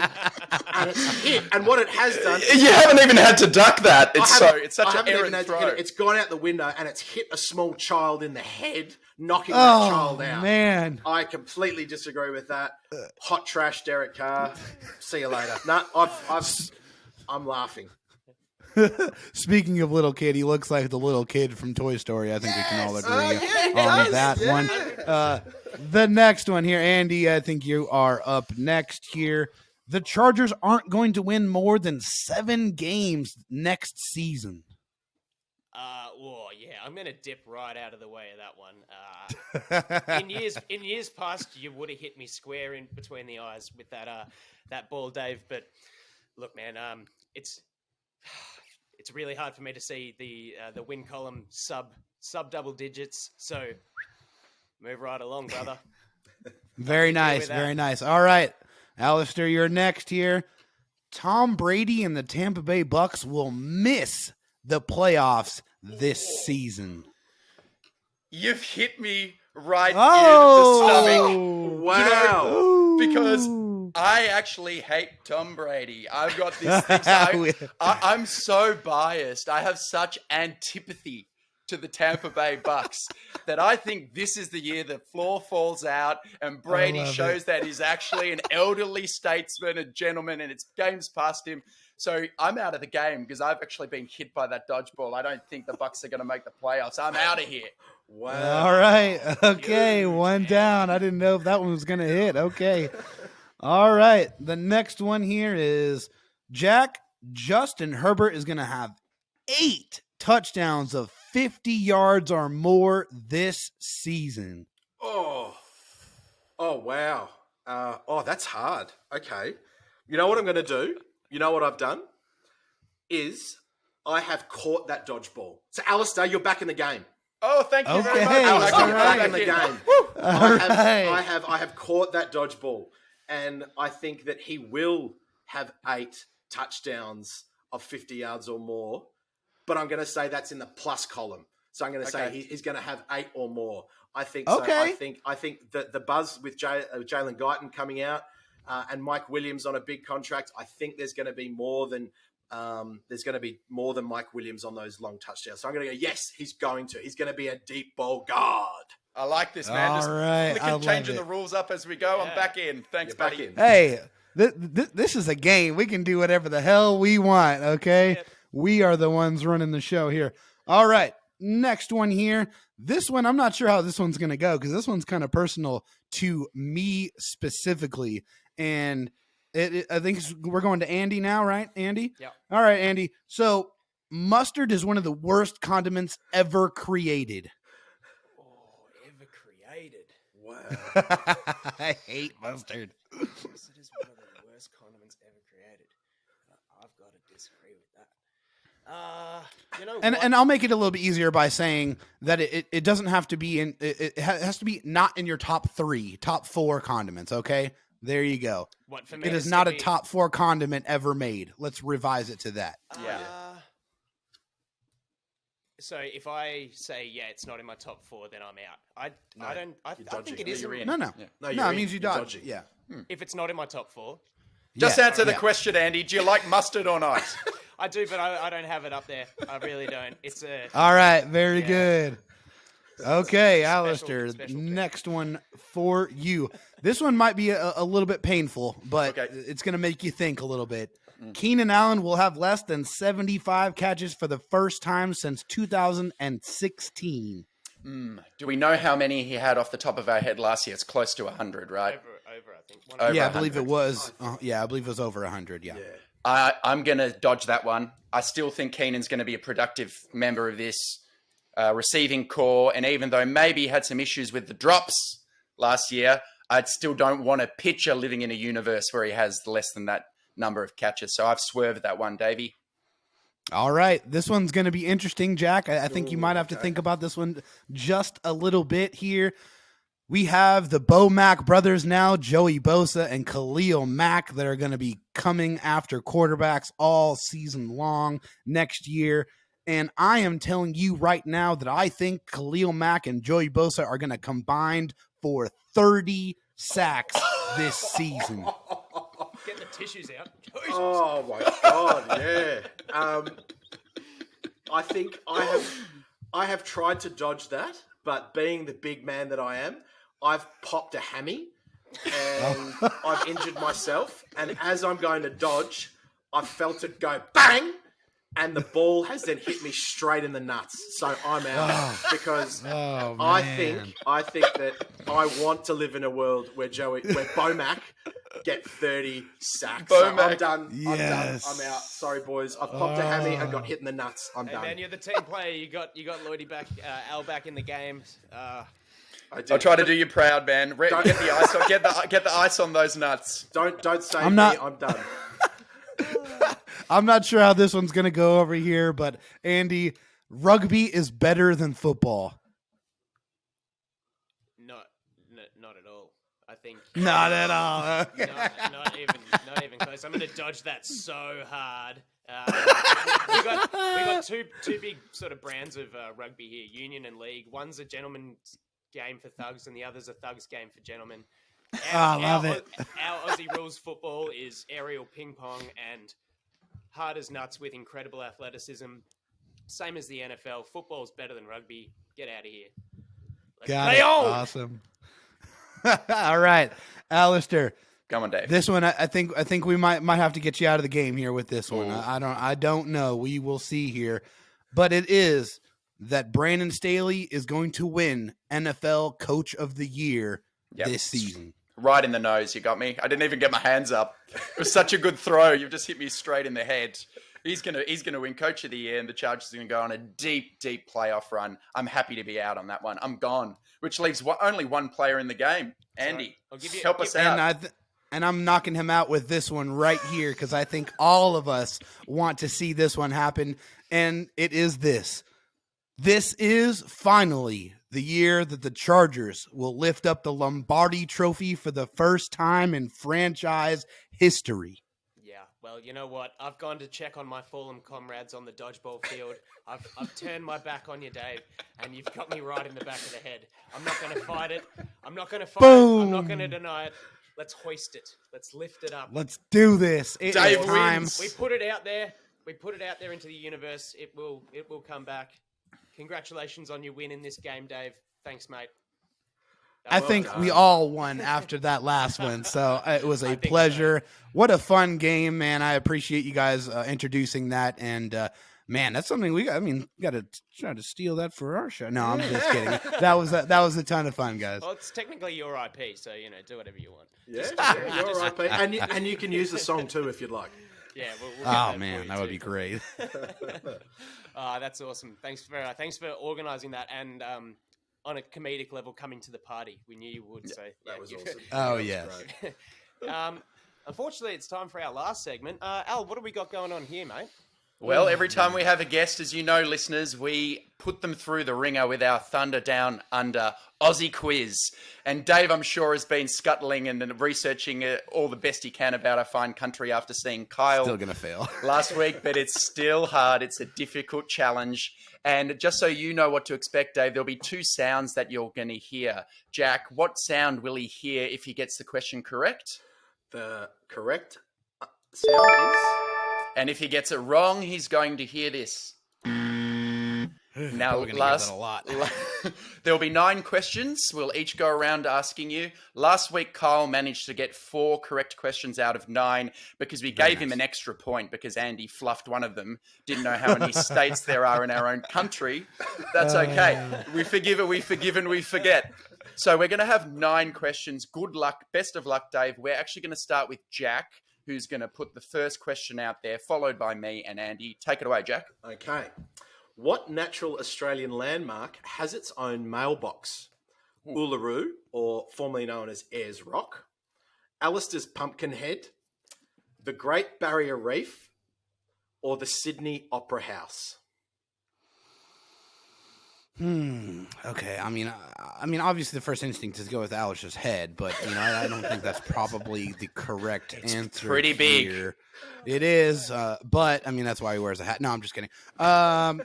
and it's hit. And what it has done, you haven't even had to duck that. It's such an errant throw. It's gone out the window, and it's hit a small child in the head, knocking that child out. Man, I completely disagree with that. Hot trash, Derek Carr. See you later. No, I'm laughing. Speaking of little kid, he looks like the little kid from Toy Story. I think we can all agree on that one. The next one here, Andy, I think you are up next here. The Chargers aren't going to win more than 7 games next season. I'm going to dip right out of the way of that one. In years past, you would have hit me square in between the eyes with that ball, Dave. But look, man, it's really hard for me to see the win column sub double digits. So move right along, brother. Very nice, very nice. All right, Alistair, you're next here. Tom Brady and the Tampa Bay Bucks will miss the playoffs this season. You've hit me right in the stomach. Wow. Because I actually hate Tom Brady. I've got this thing. I'm so biased. I have such antipathy to the Tampa Bay Bucks that I think this is the year the floor falls out and Brady shows that he's actually an elderly statesman, a gentleman, and it's games past him. So I'm out of the game because I've actually been hit by that dodgeball. I don't think the Bucks are going to make the playoffs. I'm out of here. Wow. All right. Okay, one down. I didn't know if that one was going to hit. Okay. All right. The next one here is Jack. Justin Herbert is going to have 8 touchdowns of 50 yards or more this season. Oh, wow. That's hard. Okay. You know what I'm going to do? You know what I've done? Is I have caught that dodgeball. So, Alistair, you're back in the game. Oh, thank you very much. Alistair, you're back in the game. I have caught that dodgeball. And I think that he will have 8 touchdowns of 50 yards or more. But I'm going to say that's in the plus column. So I'm going to say he's going to have 8 or more. I think so. I think that the buzz with Jalen Guyton coming out and Mike Williams on a big contract, I think there's going to be more than Mike Williams on those long touchdowns. So I'm going to go, yes, he's going to be a deep ball guard. I like this, man. All right. Just changing the rules up as we go. I'm back in. Thanks, buddy. Back in. Hey, this is a game. We can do whatever the hell we want, okay? Yep. We are the ones running the show here. All right, next one here. This one, I'm not sure how this one's going to go because this one's kind of personal to me specifically. And I think we're going to Andy now, right, Andy? Yeah. All right, Andy. So mustard is one of the worst condiments ever created. Wow. I hate mustard. It is one of the worst condiments ever created. I've got to disagree with that. And I'll make it a little bit easier by saying that it doesn't have to be in. It has to be not in your top 4 condiments. Okay, there you go. What for me? It is not a top 4 condiment ever made. Let's revise it to that. Yeah. So if I say, it's not in my top 4, then I'm out. I think it is. No. Yeah. It means you dodge. Yeah. If it's not in my top 4. Just answer the question, Andy. Do you like mustard or not? I do, but I don't have it up there. I really don't. It's a... All right. Very good. Okay, Alistair, next one for you. This one might be a little bit painful, but it's going to make you think a little bit. Keenan Allen will have less than 75 catches for the first time since 2016. Do we know how many he had off the top of our head last year? It's close to 100, right? Over, I think. Over yeah, I 100. believe it was. I believe it was over 100. Yeah. I'm going to dodge that one. I still think Keenan's going to be a productive member of this receiving core. And even though maybe he had some issues with the drops last year, I still don't want a pitcher living in a universe where he has less than that number of catches. So I've swerved that one, Davey. All right. This one's going to be interesting, Jack. I think you might have to think about this one just a little bit here. We have the Bo Mack brothers now, Joey Bosa and Khalil Mack, that are going to be coming after quarterbacks all season long next year. And I am telling you right now that I think Khalil Mack and Joey Bosa are going to combine for 30 sacks this season. Get the tissues out. Oh my God, yeah. I think I have tried to dodge that, but being the big man that I am, I've popped a hammy and I've injured myself. And as I'm going to dodge, I've felt it go bang, and the ball has then hit me straight in the nuts. So I'm out because I think that I want to live in a world where Bo Mack get 30 sacks. So I'm done. Yes. I'm out. Sorry, boys. I've popped a hammy and got hit in the nuts. I'm done. Man, you're the team player. You got Lloydie back, Al back in the game. I'll try to do you proud, man. Get the ice on. Get the ice on those nuts. Don't save I'm me. I'm done. I'm not sure how this one's going to go over here, but Andy, rugby is better than football. Not at all. I think not at all. not even close. I'm going to dodge that so hard. We got two big sort of brands of rugby here, union and league. One's a gentleman's game for thugs, and the other's a thugs game for gentlemen. I love it. Our Aussie rules football is aerial ping pong and hard as nuts with incredible athleticism. Same as the NFL. Football's better than rugby. Get out of here. Got it. Awesome. All right, Alistair. Come on, Dave. This one, I think we might have to get you out of the game here with this one. I don't know. We will see here, but it is that Brandon Staley is going to win NFL Coach of the Year this season. Right in the nose, you got me. I didn't even get my hands up. It was such a good throw. You've just hit me straight in the head. He's gonna win Coach of the Year, and the Chargers are gonna go on a deep playoff run. I'm happy to be out on that one. I'm gone, which leaves only one player in the game. Andy, help us out. And I'm knocking him out with this one right here because I think all of us want to see this one happen, and it is this. This is finally the year that the Chargers will lift up the Lombardi Trophy for the first time in franchise history. Yeah, well, you know what? I've gone to check on my fallen comrades on the dodgeball field. I've turned my back on you, Dave, and you've got me right in the back of the head. I'm not going to fight it. I'm not going to fight it. I'm not going to deny it. Let's hoist it. Let's lift it up. Let's do this. It is time. We put it out there. We put it out there into the universe. It will come back. Congratulations on your win in this game, Dave. Thanks, mate. I think we all won after that last one, so it was a pleasure. So. What a fun game, man. I appreciate you guys introducing that, and man, that's something we got to try to steal that for our show. No, I'm just kidding. That was a ton of fun, guys. Well, it's technically your IP, so do whatever you want. Yeah, your IP, and you can use the song too if you'd like. Yeah. Oh man, that would be great. That's awesome. Thanks for organising that, and on a comedic level, coming to the party. We knew you would. So that was awesome. Oh yes. Unfortunately, it's time for our last segment. Al, what have we got going on here, mate? Well, every time we have a guest, as you know, listeners, we put them through the ringer with our Thunder Down Under Aussie quiz. And Dave, I'm sure, has been scuttling and researching all the best he can about our fine country after seeing Kyle still gonna fail last week, but it's still hard. It's a difficult challenge. And just so you know what to expect, Dave, there'll be two sounds that you're going to hear. Jack, what sound will he hear if he gets the question correct? The correct sound is... And if he gets it wrong, he's going to hear this. Now, Probably gonna get that a lot. There'll be 9 questions. We'll each go around asking you. Last week, Kyle managed to get 4 correct questions out of 9 because we gave him an extra point because Andy fluffed one of them. Didn't know how many states there are in our own country. That's okay. We forgive and we forget. So we're going to have 9 questions. Good luck. Best of luck, Dave. We're actually going to start with Jack, who's going to put the first question out there, followed by me and Andy. Take it away, Jack. Okay. What natural Australian landmark has its own mailbox? Uluru, or formerly known as Ayers Rock, Alistair's Pumpkinhead, the Great Barrier Reef, or the Sydney Opera House? Okay. I mean, obviously the first instinct is to go with Alistair's head, but I don't think that's probably the correct answer. Pretty big. Here. It is, but I mean that's why he wears a hat. No, I'm just kidding.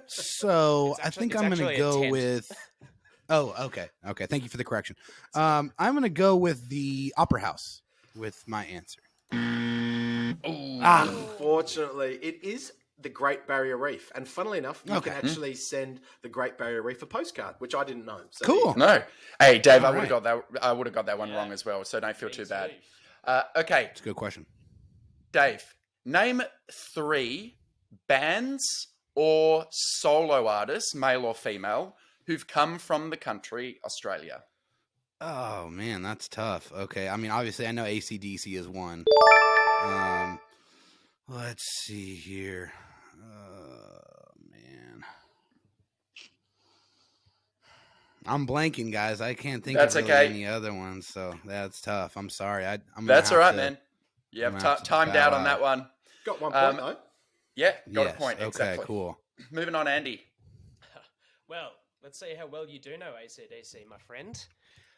So I think I'm going to go with. Oh, okay. Thank you for the correction. I'm going to go with the Opera House with my answer. Unfortunately, it is the Great Barrier Reef, and funnily enough, you can actually send the Great Barrier Reef a postcard, which I didn't know. So cool. No, hey Dave, I would have got that. I would have got that one wrong as well. So don't feel too bad. Okay, it's a good question. Dave, name 3 bands or solo artists, male or female, who've come from the country Australia. Oh man, that's tough. Okay, I mean obviously I know AC/DC is one. Let's see here. Man, I'm blanking, guys. I can't think of really any other ones, so that's tough. I'm sorry. That's all right, man. You have timed out on that one. Got 1 point, though. Yeah, got a point. Okay, exactly. Cool. Moving on, Andy. Well, let's see how well you do know AC/DC, my friend.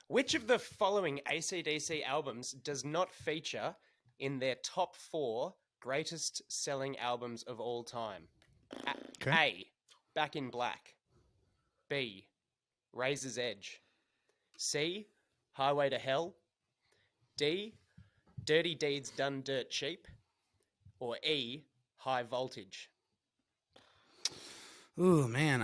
Which of the following AC/DC albums does not feature in their top 4 greatest selling albums of all time? A. Back in Black. B. Razor's Edge. C. Highway to Hell. D. Dirty Deeds Done Dirt Cheap. Or E. High Voltage. Ooh, man,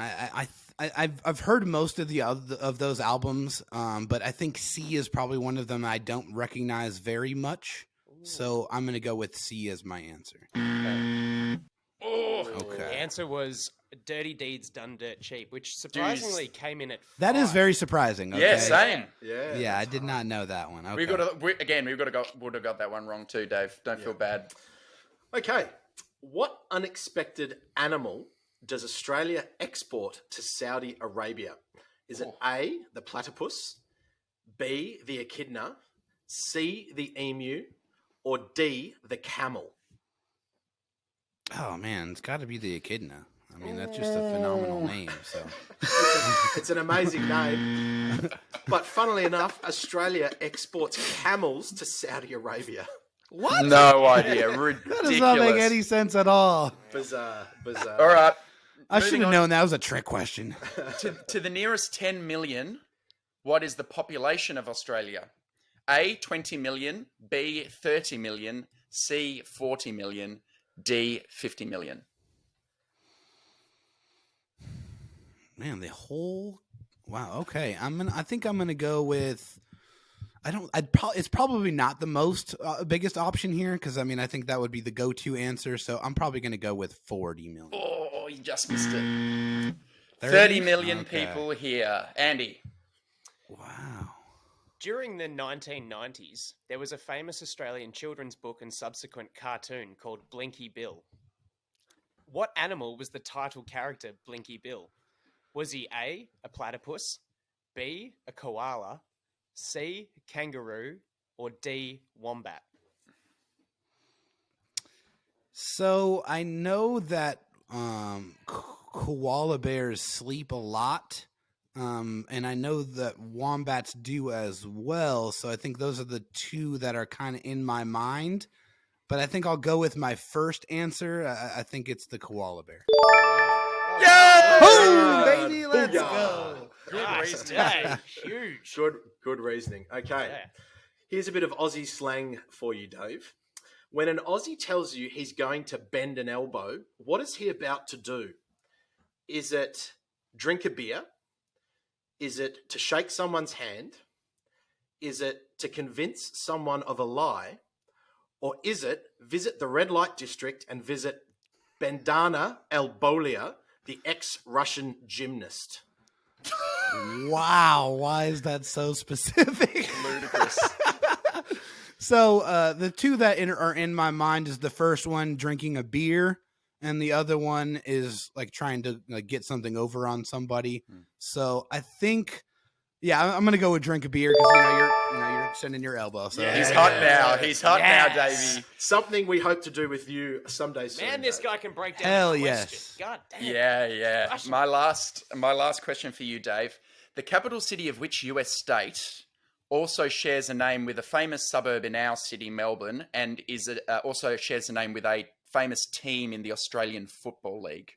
I've heard most of of those albums, but I think C is probably one of them I don't recognize very much. So I'm going to go with C as my answer. Okay. The answer was Dirty Deeds Done Dirt Cheap, which surprisingly came in at 5. That is very surprising. Okay? Yeah, same. Yeah, I did not know that one. Okay. We would have got that one wrong too, Dave. Don't feel bad. Okay. What unexpected animal does Australia export to Saudi Arabia? Is it A, the platypus, B, the echidna, C, the emu, or D, the camel? Oh, man, it's got to be the echidna. I mean, that's just a phenomenal name. So it's an amazing name. But funnily enough, Australia exports camels to Saudi Arabia. What? No idea. Ridiculous. That does not make any sense at all. Bizarre. All right. I should have known that was a trick question. To the nearest 10 million, what is the population of Australia? A, 20 million, B, 30 million, C, 40 million, D, 50 million. Man, wow. Okay, I think I'm gonna go with. It's probably not the most biggest option here because I think that would be the go-to answer. So I'm probably gonna go with 40 million. Oh, you just missed it. 30 million people here. Andy. Wow. During the 1990s, there was a famous Australian children's book and subsequent cartoon called Blinky Bill. What animal was the title character Blinky Bill? Was he A, a platypus, B, a koala, C, kangaroo, or D, wombat? So I know that koala bears sleep a lot. And I know that wombats do as well. So I think those are the 2 that are kind of in my mind. But I think I'll go with my first answer. I think it's the koala bear. Yeah! Boom, baby, let's go. Good reasoning. Huge. Good reasoning. Okay. Yeah. Here's a bit of Aussie slang for you, Dave. When an Aussie tells you he's going to bend an elbow, what is he about to do? Is it drink a beer? Is it to shake someone's hand? Is it to convince someone of a lie? Or is it visit the red light district and visit Bandana Albolia, the ex-Russian gymnast? Wow, why is that so specific? Ludicrous. So the two that are in my mind is the first one, drinking a beer, and the other one is like trying to get something over on somebody. So I think, yeah, I'm gonna go with drink a beer because you're extending your elbow. So He's hot now. He's hot now, Davey. Something we hope to do with you someday soon. Man, this guy can break down Hell a question. yes. God damn. Yeah. Russian. My last question for you, Dave. The capital city of which US state also shares a name with a famous suburb in our city, Melbourne, and also shares a name with a famous team in the Australian Football League?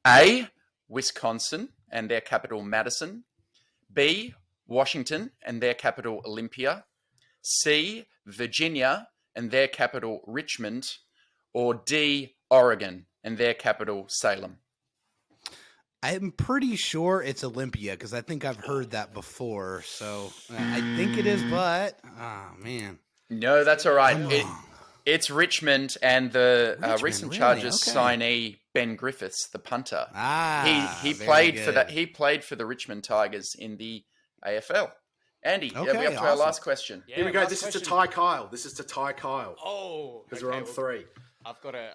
A, Wisconsin and their capital Madison. B, Washington and their capital Olympia. C, Virginia and their capital Richmond. Or D, Oregon and their capital Salem. I'm pretty sure it's Olympia because I think I've heard that before. So I think it is, but man, no, that's all right. It's Richmond, and the recent Chargers signee Ben Griffiths, the punter. He played for that. He played for the Richmond Tigers in the AFL. Andy, are we up to our last question? Here we go. This is to Ty Kyle. Oh, because we're on 3. I've got a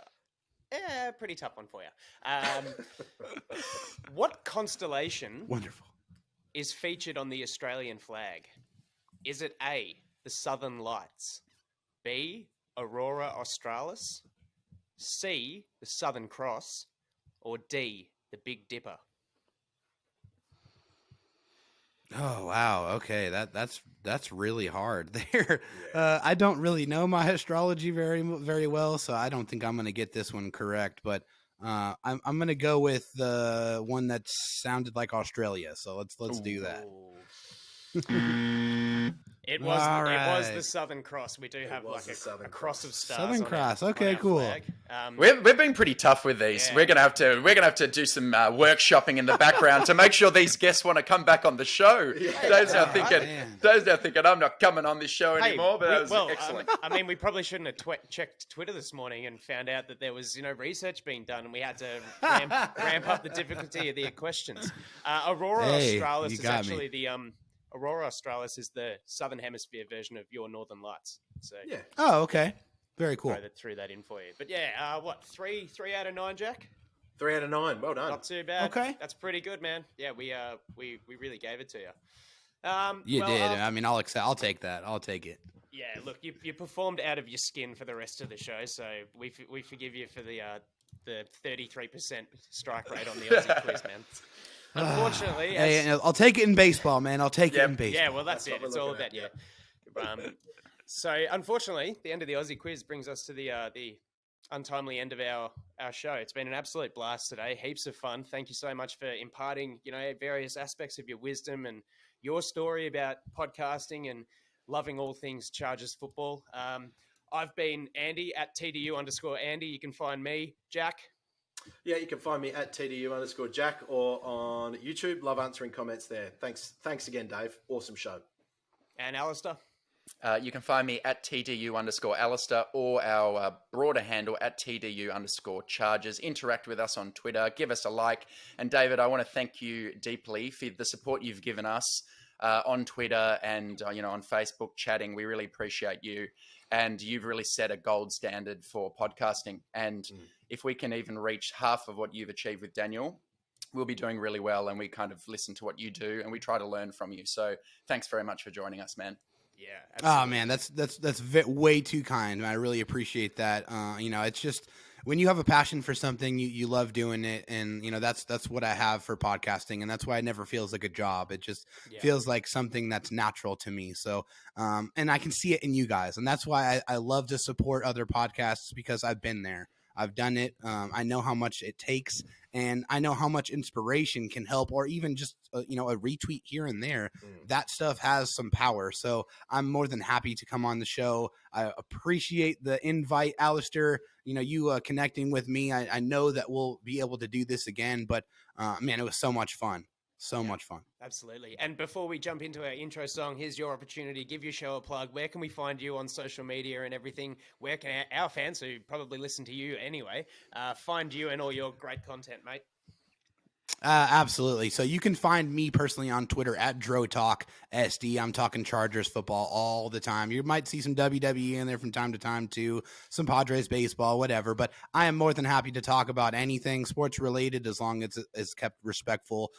pretty tough one for you. What constellation is featured on the Australian flag? Is it A, the Southern Lights, B, Aurora Australis, C, the Southern Cross, or D, the Big Dipper? Oh wow, okay, that's really hard there. I don't really know my astrology very well, so I don't think I'm gonna get this one correct. But I'm gonna go with the one that sounded like Australia. So let's do that. It was the Southern Cross. We do have like a cross of stars. Southern on Cross. our Okay, cool. flag. We've been pretty tough with these. Yeah. We're gonna have to do some workshopping in the background to make sure these guests want to come back on the show. Dave's now thinking I'm not coming on this show anymore. But that was excellent. I mean, we probably shouldn't have checked Twitter this morning and found out that there was research being done, and we had to ramp up the difficulty of the questions. Aurora Australis is actually the Aurora Australis is the Southern Hemisphere version of your Northern Lights. So yeah. Oh, okay. Very cool. Threw that in for you. But yeah, what, 3 out of 9, Jack? 3 out of 9. Well done. Not too bad. Okay. That's pretty good, man. Yeah, we really gave it to you. You did. I mean, I'll take that. I'll take it. Yeah, look, you performed out of your skin for the rest of the show, so we forgive you for the 33% strike rate on the Aussie quiz, man. Unfortunately, I'll take it in baseball, man. I'll take it in baseball. Yeah, well, that's it. It's all about you. So, unfortunately, the end of the Aussie quiz brings us to the untimely end of our show. It's been an absolute blast today. Heaps of fun. Thank you so much for imparting, various aspects of your wisdom and your story about podcasting and loving all things Chargers football. I've been Andy at TDU_Andy. You can find me, Jack. Yeah, you can find me at TDU_Jack or on YouTube. Love answering comments there. Thanks again, Dave. Awesome show. And Alistair? You can find me at TDU_Alistair or our broader handle at TDU_Chargers. Interact with us on Twitter. Give us a like. And David, I want to thank you deeply for the support you've given us on Twitter and on Facebook chatting. We really appreciate you. And you've really set a gold standard for podcasting. And if we can even reach half of what you've achieved with Daniel, we'll be doing really well. And we kind of listen to what you do and we try to learn from you. So thanks very much for joining us, man. Yeah. Absolutely. Oh man, that's way too kind. I really appreciate that. It's just when you have a passion for something, you love doing it, and that's what I have for podcasting, and that's why it never feels like a job. It just feels like something that's natural to me. So, and I can see it in you guys, and that's why I love to support other podcasts because I've been there. I've done it. I know how much it takes, and I know how much inspiration can help, or even just a retweet here and there. That stuff has some power. So I'm more than happy to come on the show. I appreciate the invite, Alistair. You connecting with me. I know that we'll be able to do this again, but Man, it was so much fun. So much fun. Absolutely. And before we jump into our intro song, here's your opportunity. Give your show a plug. Where can we find you on social media and everything? Where can our fans, who probably listen to you anyway, find you and all your great content, mate? Absolutely. So you can find me personally on Twitter at DroTalkSD. I'm talking Chargers football all the time. You might see some WWE in there from time to time too, some Padres baseball, whatever. But I am more than happy to talk about anything sports related as long as it's kept respectful.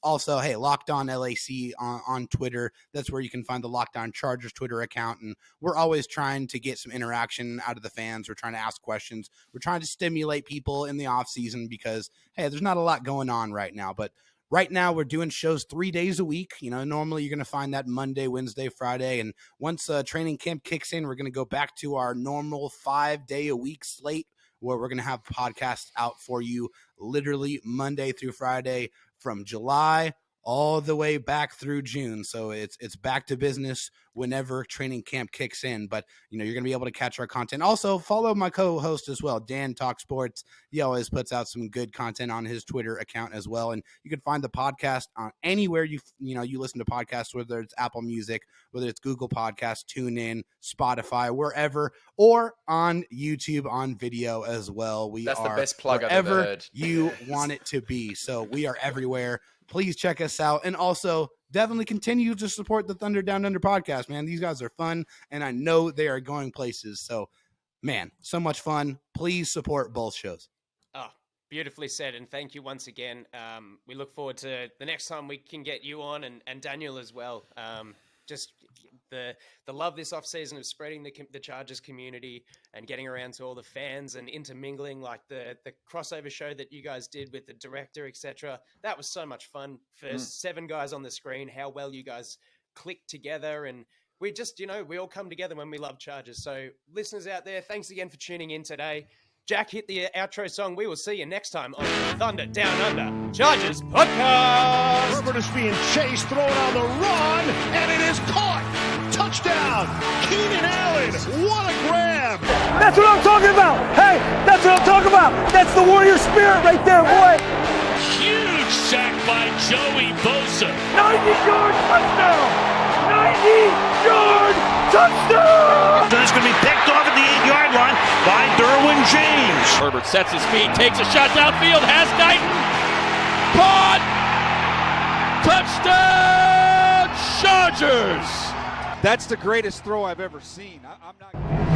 Also, hey, Locked On LAC on Twitter. That's where you can find the Locked On Chargers Twitter account. And we're always trying to get some interaction out of the fans. We're trying to ask questions. We're trying to stimulate people in the off season because, hey, there's not a lot going on right now. But right now we're doing shows 3 days a week. Normally you're going to find that Monday, Wednesday, Friday. And once training camp kicks in, we're going to go back to our normal 5-day-a-week slate where we're going to have podcasts out for you literally Monday through Friday from July all the way back through June. So it's back to business whenever training camp kicks in. But, you're going to be able to catch our content. Also, follow my co-host as well, Dan Talk Sports. He always puts out some good content on his Twitter account as well. And you can find the podcast on anywhere you listen to podcasts, whether it's Apple Music, whether it's Google Podcasts, TuneIn, Spotify, wherever, or on YouTube on video as well. That's the best plug I've ever heard. You want it to be. So we are everywhere. Please check us out. And also, definitely continue to support the Thunder Down Under podcast, man. These guys are fun, and I know they are going places. So, man, so much fun. Please support both shows. Oh, beautifully said, and thank you once again. We look forward to the next time we can get you on, and Daniel as well. Just the love this offseason of spreading the Chargers community and getting around to all the fans and intermingling, like the crossover show that you guys did with the director, etc. That was so much fun. For 7 guys on the screen, how well you guys clicked together, and we just, we all come together when we love Chargers. So listeners out there, thanks again for tuning in today. Jack, hit the outro song. We will see you next time on Thunder Down Under Chargers Podcast. Herbert is being chased, thrown on the run, and it is caught. Touchdown, Keenan Allen. What a grab. That's what I'm talking about. Hey, that's what I'm talking about. That's the Warrior spirit right there, boy. Huge sack by Joey Bosa. 90-yard touchdown. 90-yard touchdown. It's going to be picked off at the 8-yard line by Derwin James. Herbert sets his feet, takes a shot downfield, has Guyton. Caught! Touchdown, Chargers! That's the greatest throw I've ever seen. I'm not.